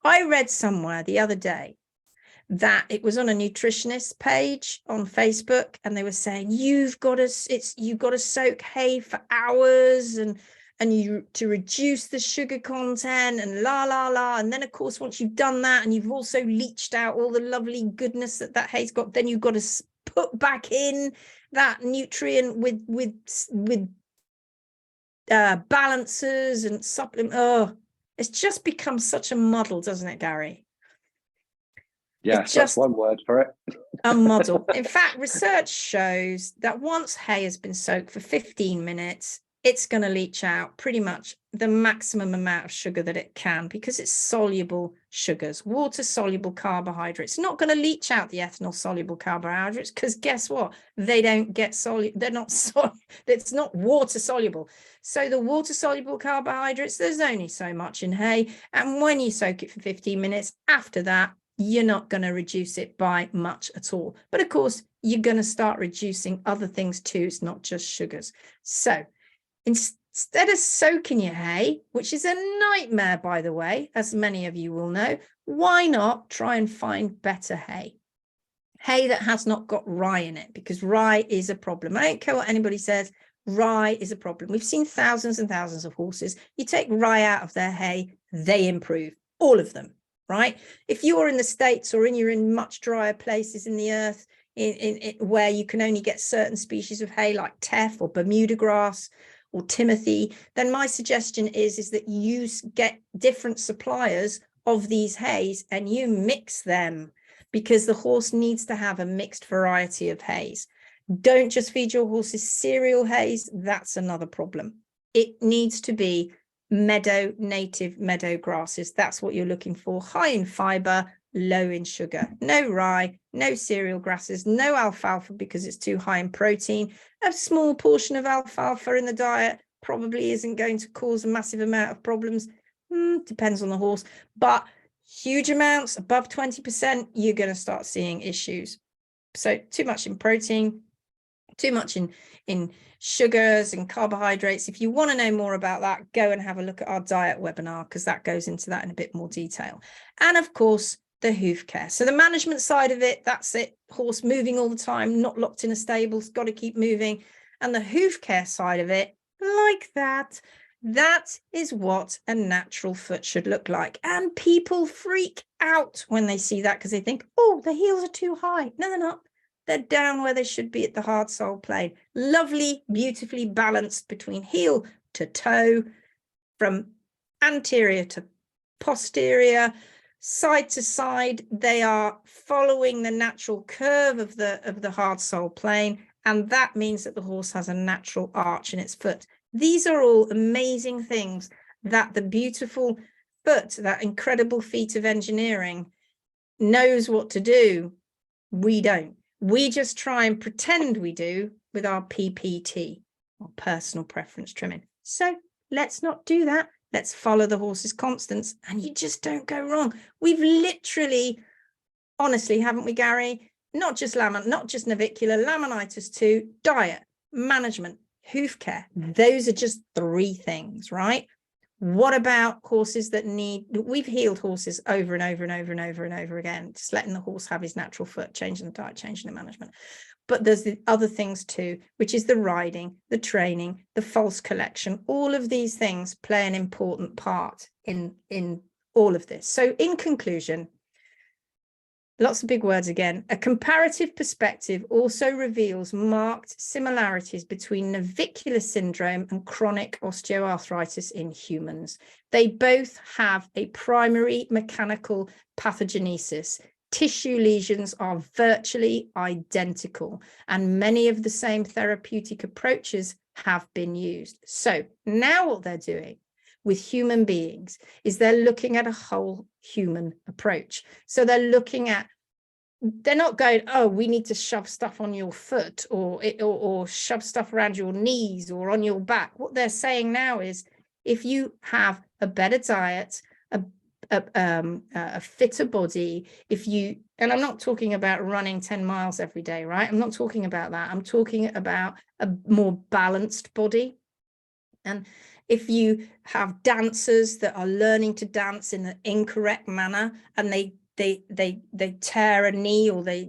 I read somewhere the other day that it was on a nutritionist page on Facebook, and they were saying you've got to soak hay for hours and you to reduce the sugar content and and then of course once you've done that and you've also leached out all the lovely goodness that hay's got, then you've got to put back in that nutrient with balancers and supplement. Oh, it's just become such a muddle, doesn't it, Garry? Yes, that's one word for it. A model. In fact, research shows that once hay has been soaked for 15 minutes, it's going to leach out pretty much the maximum amount of sugar that it can, because it's soluble sugars, water soluble carbohydrates. It's not going to leach out the ethanol soluble carbohydrates, because guess what? They don't get they're not it's not water soluble. So the water soluble carbohydrates, there's only so much in hay, and when you soak it for 15 minutes, after that you're not going to reduce it by much at all. But of course, you're going to start reducing other things too. It's not just sugars. So instead of soaking your hay, which is a nightmare, by the way, as many of you will know, why not try and find better hay? Hay that has not got rye in it, because rye is a problem. I don't care what anybody says, rye is a problem. We've seen thousands and thousands of horses. You take rye out of their hay, they improve, all of them. Right? If you're in the States or you're in much drier places in the earth, where you can only get certain species of hay like teff or Bermuda grass or Timothy, then my suggestion is that you get different suppliers of these hays and you mix them, because the horse needs to have a mixed variety of hays. Don't just feed your horses cereal hays. That's another problem. It needs to be native meadow grasses. That's what you're looking for. High in fiber, low in sugar. No rye, no cereal grasses, no alfalfa because it's too high in protein. A small portion of alfalfa in the diet probably isn't going to cause a massive amount of problems. Depends on the horse, but huge amounts, above 20%, you're going to start seeing issues. So too much in protein, too much in sugars and carbohydrates. If you want to know more about that, go and have a look at our diet webinar, because that goes into that in a bit more detail. And of course, the hoof care. So the management side of it, that's it. Horse moving all the time, not locked in a stable, got to keep moving. And the hoof care side of it, like that, that is what a natural foot should look like. And people freak out when they see that, because they think, oh, the heels are too high. No, they're not. They're down where they should be at the hard sole plane. Lovely, beautifully balanced between heel to toe, from anterior to posterior, side to side. They are following the natural curve of the hard sole plane, and that means that the horse has a natural arch in its foot. These are all amazing things that the beautiful foot, that incredible feat of engineering, knows what to do. We don't. We just try and pretend we do with our PPT, or personal preference trimming. So let's not do that. Let's follow the horse's constants, and you just don't go wrong. We've literally, honestly, haven't we, Garry? Not just navicular, laminitis too, diet, management, hoof care. Those are just 3 things, right? What about horses that we've healed horses over and over and over and over and over again, just letting the horse have his natural foot, changing the diet, changing the management. But there's the other things too, which is the riding, the training, the false collection. All of these things play an important part in all of this. So in conclusion, lots of big words again, a comparative perspective also reveals marked similarities between navicular syndrome and chronic osteoarthritis in humans. They both have a primary mechanical pathogenesis. Tissue lesions are virtually identical, and many of the same therapeutic approaches have been used. So now what they're doing with human beings is they're looking at a whole human approach. So they're not going, oh, we need to shove stuff on your foot or shove stuff around your knees or on your back. What they're saying now is, if you have a better diet, a fitter body, and I'm not talking about running 10 miles every day, right? I'm not talking about that. I'm talking about a more balanced body. And if you have dancers that are learning to dance in an incorrect manner, and they tear a knee, or a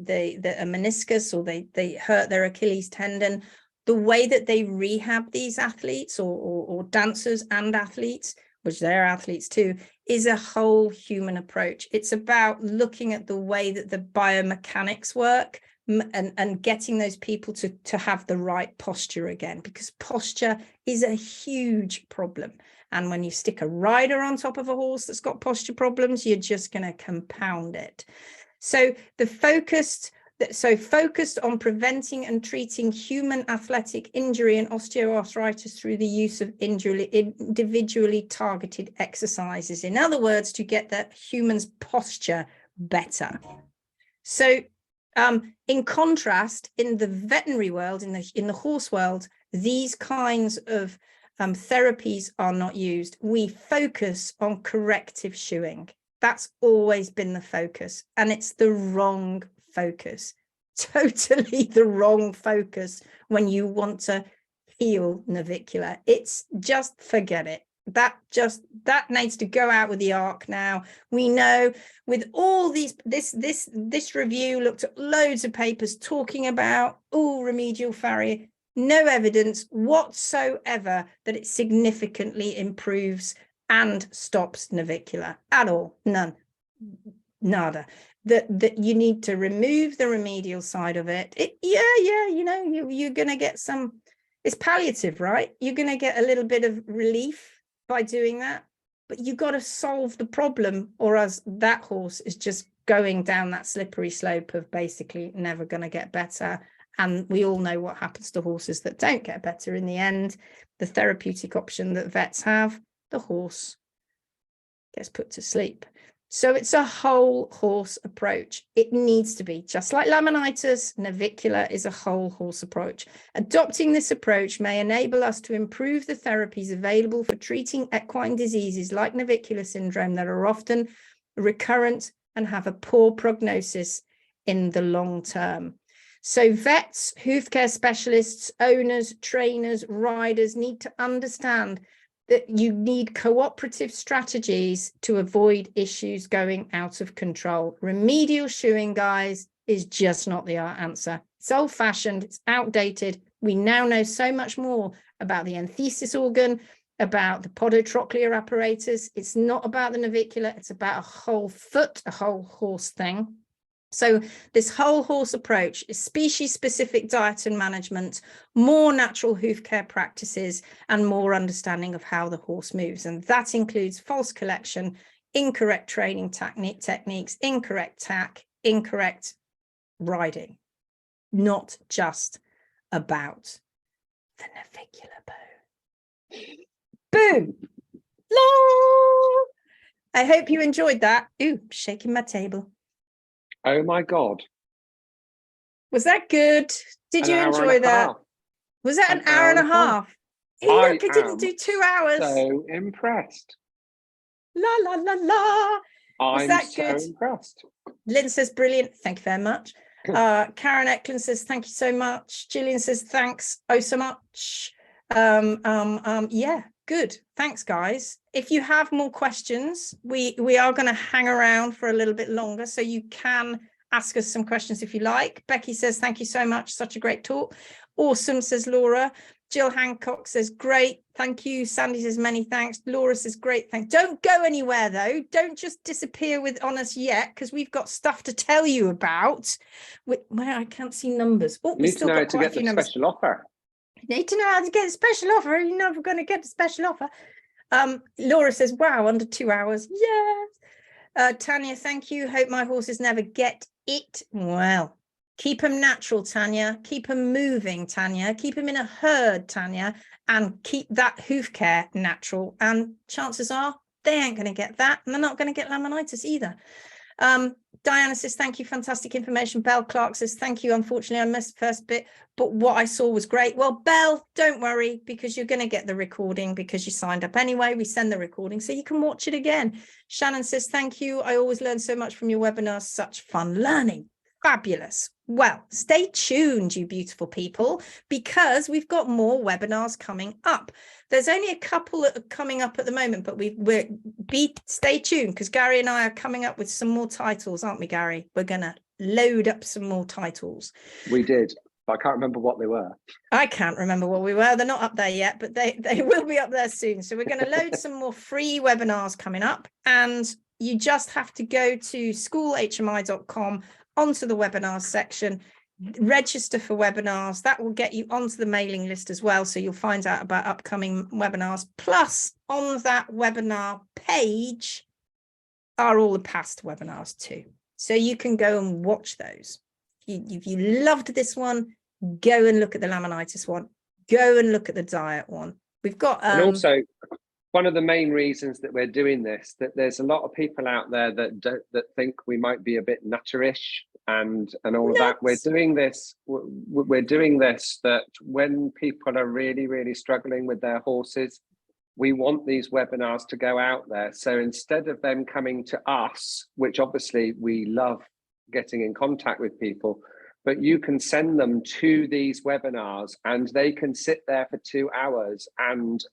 meniscus, or they hurt their Achilles tendon, the way that they rehab these athletes or dancers and athletes, which they're athletes too, is a whole human approach. It's about looking at the way that the biomechanics work and getting those people to have the right posture again, because posture is a huge problem. And when you stick a rider on top of a horse that's got posture problems, you're just going to compound it. So focused on preventing and treating human athletic injury and osteoarthritis through the use of individually targeted exercises. In other words, to get the human's posture better. So in contrast, in the veterinary world, in the horse world, these kinds of therapies are not used. We focus on corrective shoeing. That's always been the focus, and it's the wrong focus, totally the wrong focus when you want to heal navicular. It's just, forget it. That needs to go out with the arc now. We know with all these, this review looked at loads of papers talking about remedial farrier. No evidence whatsoever that it significantly improves and stops navicular at all. None. Nada. That you need to remove the remedial side of it. You're going to get some, it's palliative, right? You're going to get a little bit of relief by doing that, but you got to solve the problem, or else that horse is just going down that slippery slope of basically never going to get better. And we all know what happens to horses that don't get better in the end. The therapeutic option that vets have, the horse gets put to sleep. So it's a whole horse approach. It needs to be, just like laminitis, navicular is a whole horse approach. Adopting this approach may enable us to improve the therapies available for treating equine diseases like navicular syndrome that are often recurrent and have a poor prognosis in the long term. So vets, hoof care specialists, owners, trainers, riders need to understand that you need cooperative strategies to avoid issues going out of control. Remedial shoeing, guys, is just not the answer. It's old-fashioned, it's outdated. We now know so much more about the Anthesis organ, about the Podotrochlear apparatus. It's not about the navicular, it's about a whole foot, a whole horse thing. So this whole horse approach is species-specific diet and management, more natural hoof care practices, and more understanding of how the horse moves. And that includes false collection, incorrect training techniques, incorrect tack, incorrect riding. Not just about the navicular bone. Boom! La! I hope you enjoyed that. Ooh, shaking my table. Oh my God. Was that good? Did you enjoy that? Was that an hour and a half? Hey, look, I didn't do 2 hours. So impressed. La la la la. Was that so good? Impressed. Lynn says brilliant. Thank you very much. Karen Eklund says thank you so much. Gillian says thanks oh so much. Yeah, good. Thanks, guys. If you have more questions, we are going to hang around for a little bit longer, so you can ask us some questions if you like. Becky says thank you so much. Such a great talk. Awesome, says Laura. Jill Hancock says great, thank you. Sandy says many thanks. Laura says great, thanks. Don't go anywhere though. Don't just disappear on us yet, because we've got stuff to tell you about. Where I can't see numbers. Oh, we still got quite a few numbers. Special offer. You need to know how to get a special offer. You're never going to get a special offer. Laura says, wow, under 2 hours. Yes. Tanya, thank you. Hope my horses never get it. Well, keep them natural, Tanya. Keep them moving, Tanya. Keep them in a herd, Tanya. And keep that hoof care natural. And chances are they ain't going to get that. And they're not going to get laminitis either. Diana says, thank you. Fantastic information. Belle Clark says, thank you. Unfortunately, I missed the first bit, but what I saw was great. Well, Belle, don't worry, because you're going to get the recording because you signed up anyway. We send the recording so you can watch it again. Shannon says, thank you. I always learn so much from your webinars. Such fun learning. Fabulous. Well, stay tuned, you beautiful people, because we've got more webinars coming up. There's only a couple that are coming up at the moment, but stay tuned, because Gary and I are coming up with some more titles, aren't we, Gary? We're going to load up some more titles. We did, but I can't remember what they were. I can't remember what we were. They're not up there yet, but they will be up there soon. So we're going to load some more free webinars coming up, and you just have to go to schoolhmi.com onto the webinars section, register for webinars. That will get you onto the mailing list as well, so you'll find out about upcoming webinars. Plus, on that webinar page are all the past webinars too, so you can go and watch those. If you loved this one, go and look at the laminitis one, go and look at the diet one. We've got and also one of the main reasons that we're doing this, that there's a lot of people out there that think we might be a bit nutterish and all of that. We're doing this that when people are really, really struggling with their horses, we want these webinars to go out there. So instead of them coming to us, which obviously we love getting in contact with people, but you can send them to these webinars and they can sit there for 2 hours and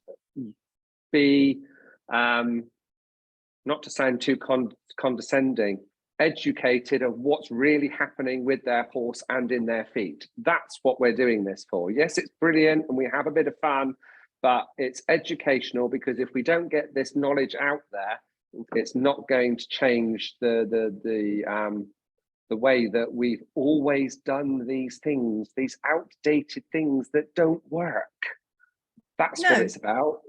be, not to sound too condescending, educated of what's really happening with their horse and in their feet. That's what we're doing this for. Yes, it's brilliant and we have a bit of fun, but it's educational, because if we don't get this knowledge out there, it's not going to change the way that we've always done these things, these outdated things that don't work. That's what it's about.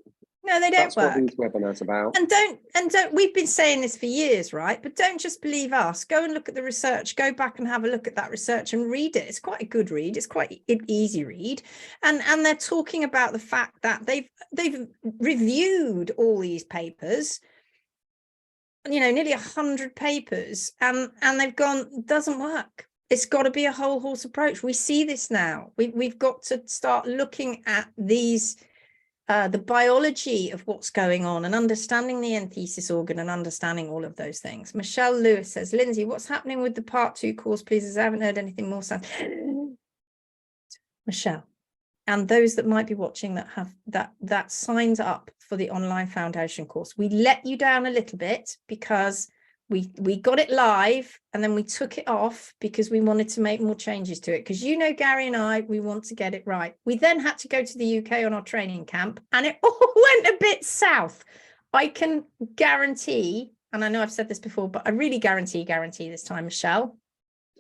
No, they don't work. That's what these webinars about. And don't, we've been saying this for years, right? But don't just believe us. Go and look at the research. Go back and have a look at that research and read it. It's quite a good read. It's quite an easy read. And they're talking about the fact that they've reviewed all these papers, you know, nearly 100 papers, and they've gone, doesn't work. It's got to be a whole horse approach. We see this now. We've got to start looking at these, the biology of what's going on and understanding the anthesis organ and understanding all of those things. Michelle Lewis says, Lindsay, what's happening with the part 2 course, please? As I haven't heard anything more. So, Michelle, and those that might be watching that have that signed up for the online foundation course, we let you down a little bit because we got it live and then we took it off because we wanted to make more changes to it, because you know, Gary and I, we want to get it right. We then had to go to the UK on our training camp and it all went a bit south. I can guarantee, and I know I've said this before, but I really guarantee this time, Michelle,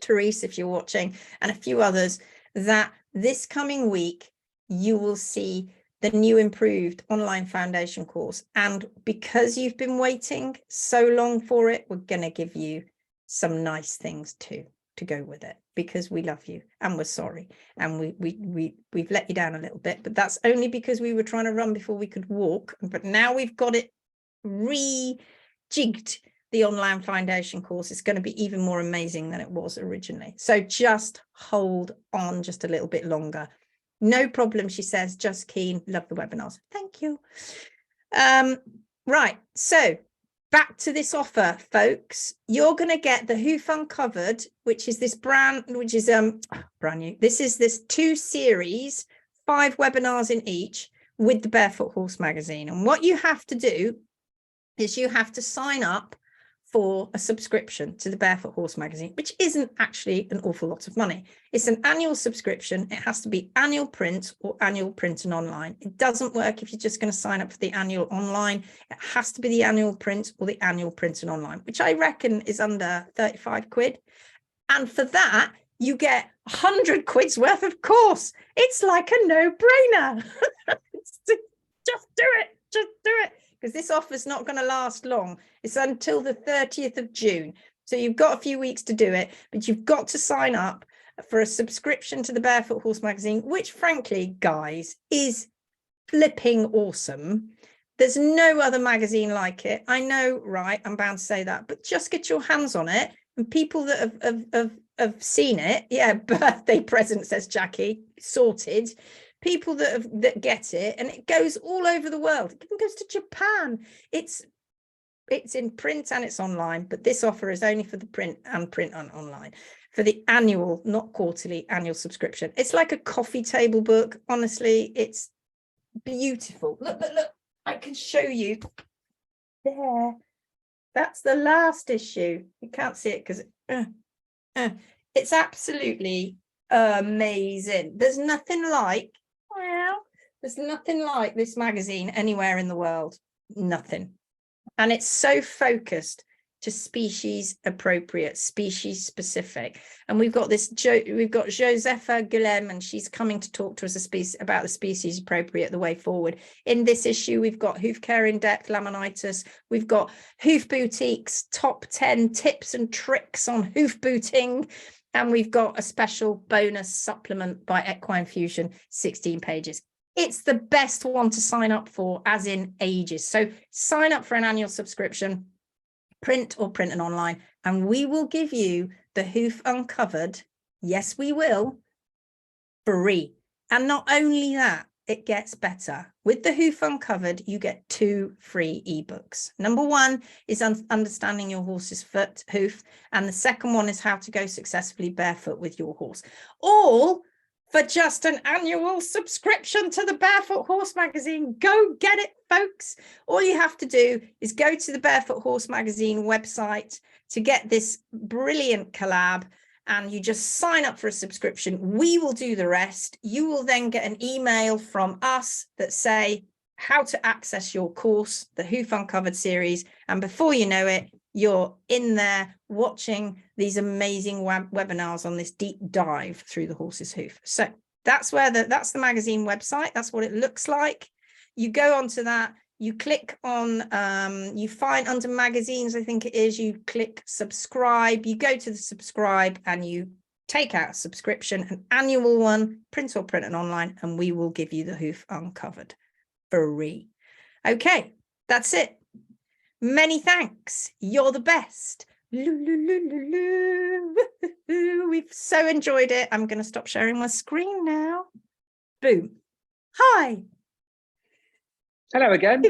Therese, if you're watching, and a few others, that this coming week you will see the new improved online foundation course. And because you've been waiting so long for it, we're going to give you some nice things too to go with it, because we love you and we're sorry. And we've let you down a little bit, but that's only because we were trying to run before we could walk. But now we've got it rejigged. The online foundation course is going to be even more amazing than it was originally. So just hold on just a little bit longer. No problem, she says, just keen, love the webinars. Thank you. Right, so back to this offer, folks. You're going to get the Hoof Uncovered, which is this brand, which is brand new. This is this 2 series, 5 webinars in each with the Barefoot Horse magazine. And what you have to do is you have to sign up for a subscription to the Barefoot Horse magazine, which isn't actually an awful lot of money. It's an annual subscription. It has to be annual print or annual print and online. It doesn't work if you're just going to sign up for the annual online. It has to be the annual print or the annual print and online, which I reckon is under 35 quid. And for that, you get 100 quid's worth of course. It's like a no-brainer. Just do it. Just do it. Because this offer is not going to last long. It's until the 30th of June. So you've got a few weeks to do it, but you've got to sign up for a subscription to the Barefoot Horse magazine, which frankly, guys, is flipping awesome. There's no other magazine like it. I know, right? I'm bound to say that, but just get your hands on it. And people that have seen it, yeah, birthday present, says Jackie, sorted. People that get it, and it goes all over the world. It even goes to Japan. It's in print and it's online, but this offer is only for the print and online, for the annual, not quarterly, annual subscription. It's like a coffee table book. Honestly, it's beautiful. Look, I can show you there. That's the last issue. You can't see it because it's absolutely amazing. There's nothing like this magazine anywhere in the world. Nothing. And it's so focused to species appropriate, species specific. And we've got Josepha Guillem, and she's coming to talk to us about the species appropriate, the way forward. In this issue, we've got hoof care in depth, laminitis. We've got Hoof Boutique's top 10 tips and tricks on hoof booting. And we've got a special bonus supplement by Equine Fusion, 16 pages. It's the best one to sign up for, as in ages. So sign up for an annual subscription, print or print and online, and we will give you the Hoof Uncovered. Yes, we will, free. And not only that, it gets better. With the Hoof Uncovered, you get 2 free ebooks. Number 1 is understanding your horse's hoof, and the second one is how to go successfully barefoot with your horse. All for just an annual subscription to the Barefoot Horse magazine. Go get it, folks. All you have to do is go to the Barefoot Horse magazine website to get this brilliant collab, and you just sign up for a subscription. We will do the rest. You will then get an email from us that say how to access your course, the Hoof Uncovered series. And before you know it, you're in there watching these amazing webinars on this deep dive through the horse's hoof. So that's that's the magazine website. That's what it looks like. You go onto that, you click on, you find under magazines, I think it is, you click subscribe, you go to the subscribe and you take out a subscription, an annual one, print or print and online, and we will give you the Hoof Uncovered free. Okay, that's it. Many thanks. You're the best. We've so enjoyed it. I'm going to stop sharing my screen now. Boom. Hi. Hello again.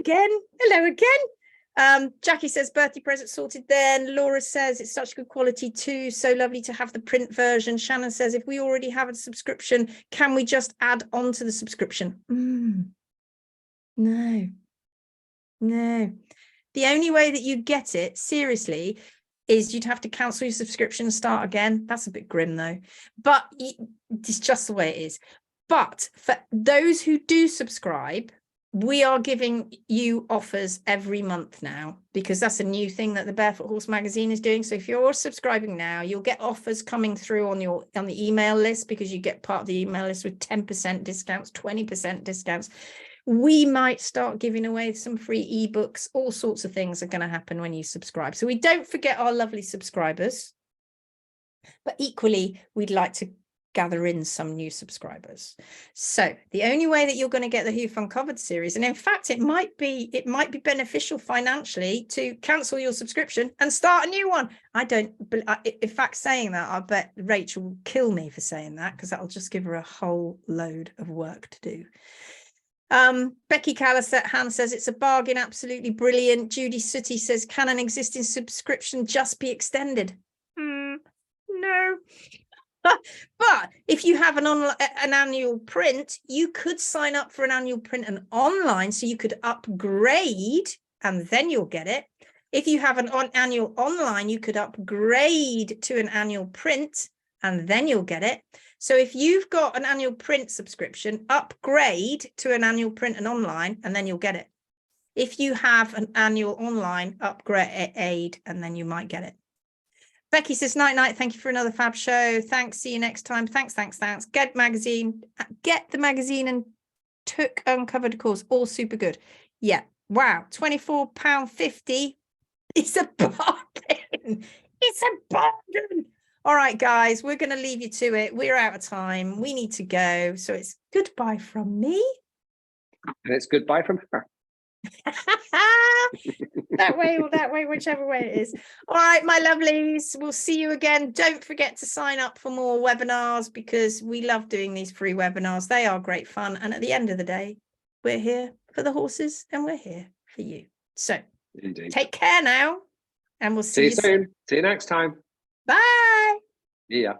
Hello again. Jackie says birthday present sorted then. Laura says it's such good quality too. So lovely to have the print version. Shannon says if we already have a subscription, can we just add on to the subscription? No. The only way that you get it, seriously, is you'd have to cancel your subscription and start again. That's a bit grim, though. But it's just the way it is. But for those who do subscribe, we are giving you offers every month now, because that's a new thing that the Barefoot Horse magazine is doing. So if you're subscribing now, you'll get offers coming through on the email list, because you get part of the email list with 10% discounts, 20% discounts. We might start giving away some free ebooks. All sorts of things are going to happen when you subscribe. So we don't forget our lovely subscribers. But equally, we'd like to gather in some new subscribers. So the only way that you're going to get the Hoof Uncovered series, and in fact, it might be beneficial financially to cancel your subscription and start a new one. In fact, saying that, I bet Rachel will kill me for saying that, because that'll just give her a whole load of work to do. Becky Calliset says it's a bargain, absolutely brilliant. Judy Sooty says, can an existing subscription just be extended? No. But if you have an annual print, you could sign up for an annual print and online, so you could upgrade and then you'll get it. If you have an annual online, you could upgrade to an annual print and then you'll get it. So if you've got an annual print subscription, upgrade to an annual print and online, and then you'll get it. If you have an annual online, upgrade, and then you might get it. Becky says, night. Thank you for another fab show. Thanks. See you next time. Thanks. Get the magazine and took Uncovered course. All super good. Yeah. Wow. £24.50. It's a bargain. It's a bargain. All right, guys, we're going to leave you to it. We're out of time. We need to go. So it's goodbye from me. And it's goodbye from her. that way, whichever way it is. All right, my lovelies, we'll see you again. Don't forget to sign up for more webinars, because we love doing these free webinars. They are great fun. And at the end of the day, we're here for the horses and we're here for you. So Indeed. Take care now, and we'll see you soon. See you next time. Bye. Yeah.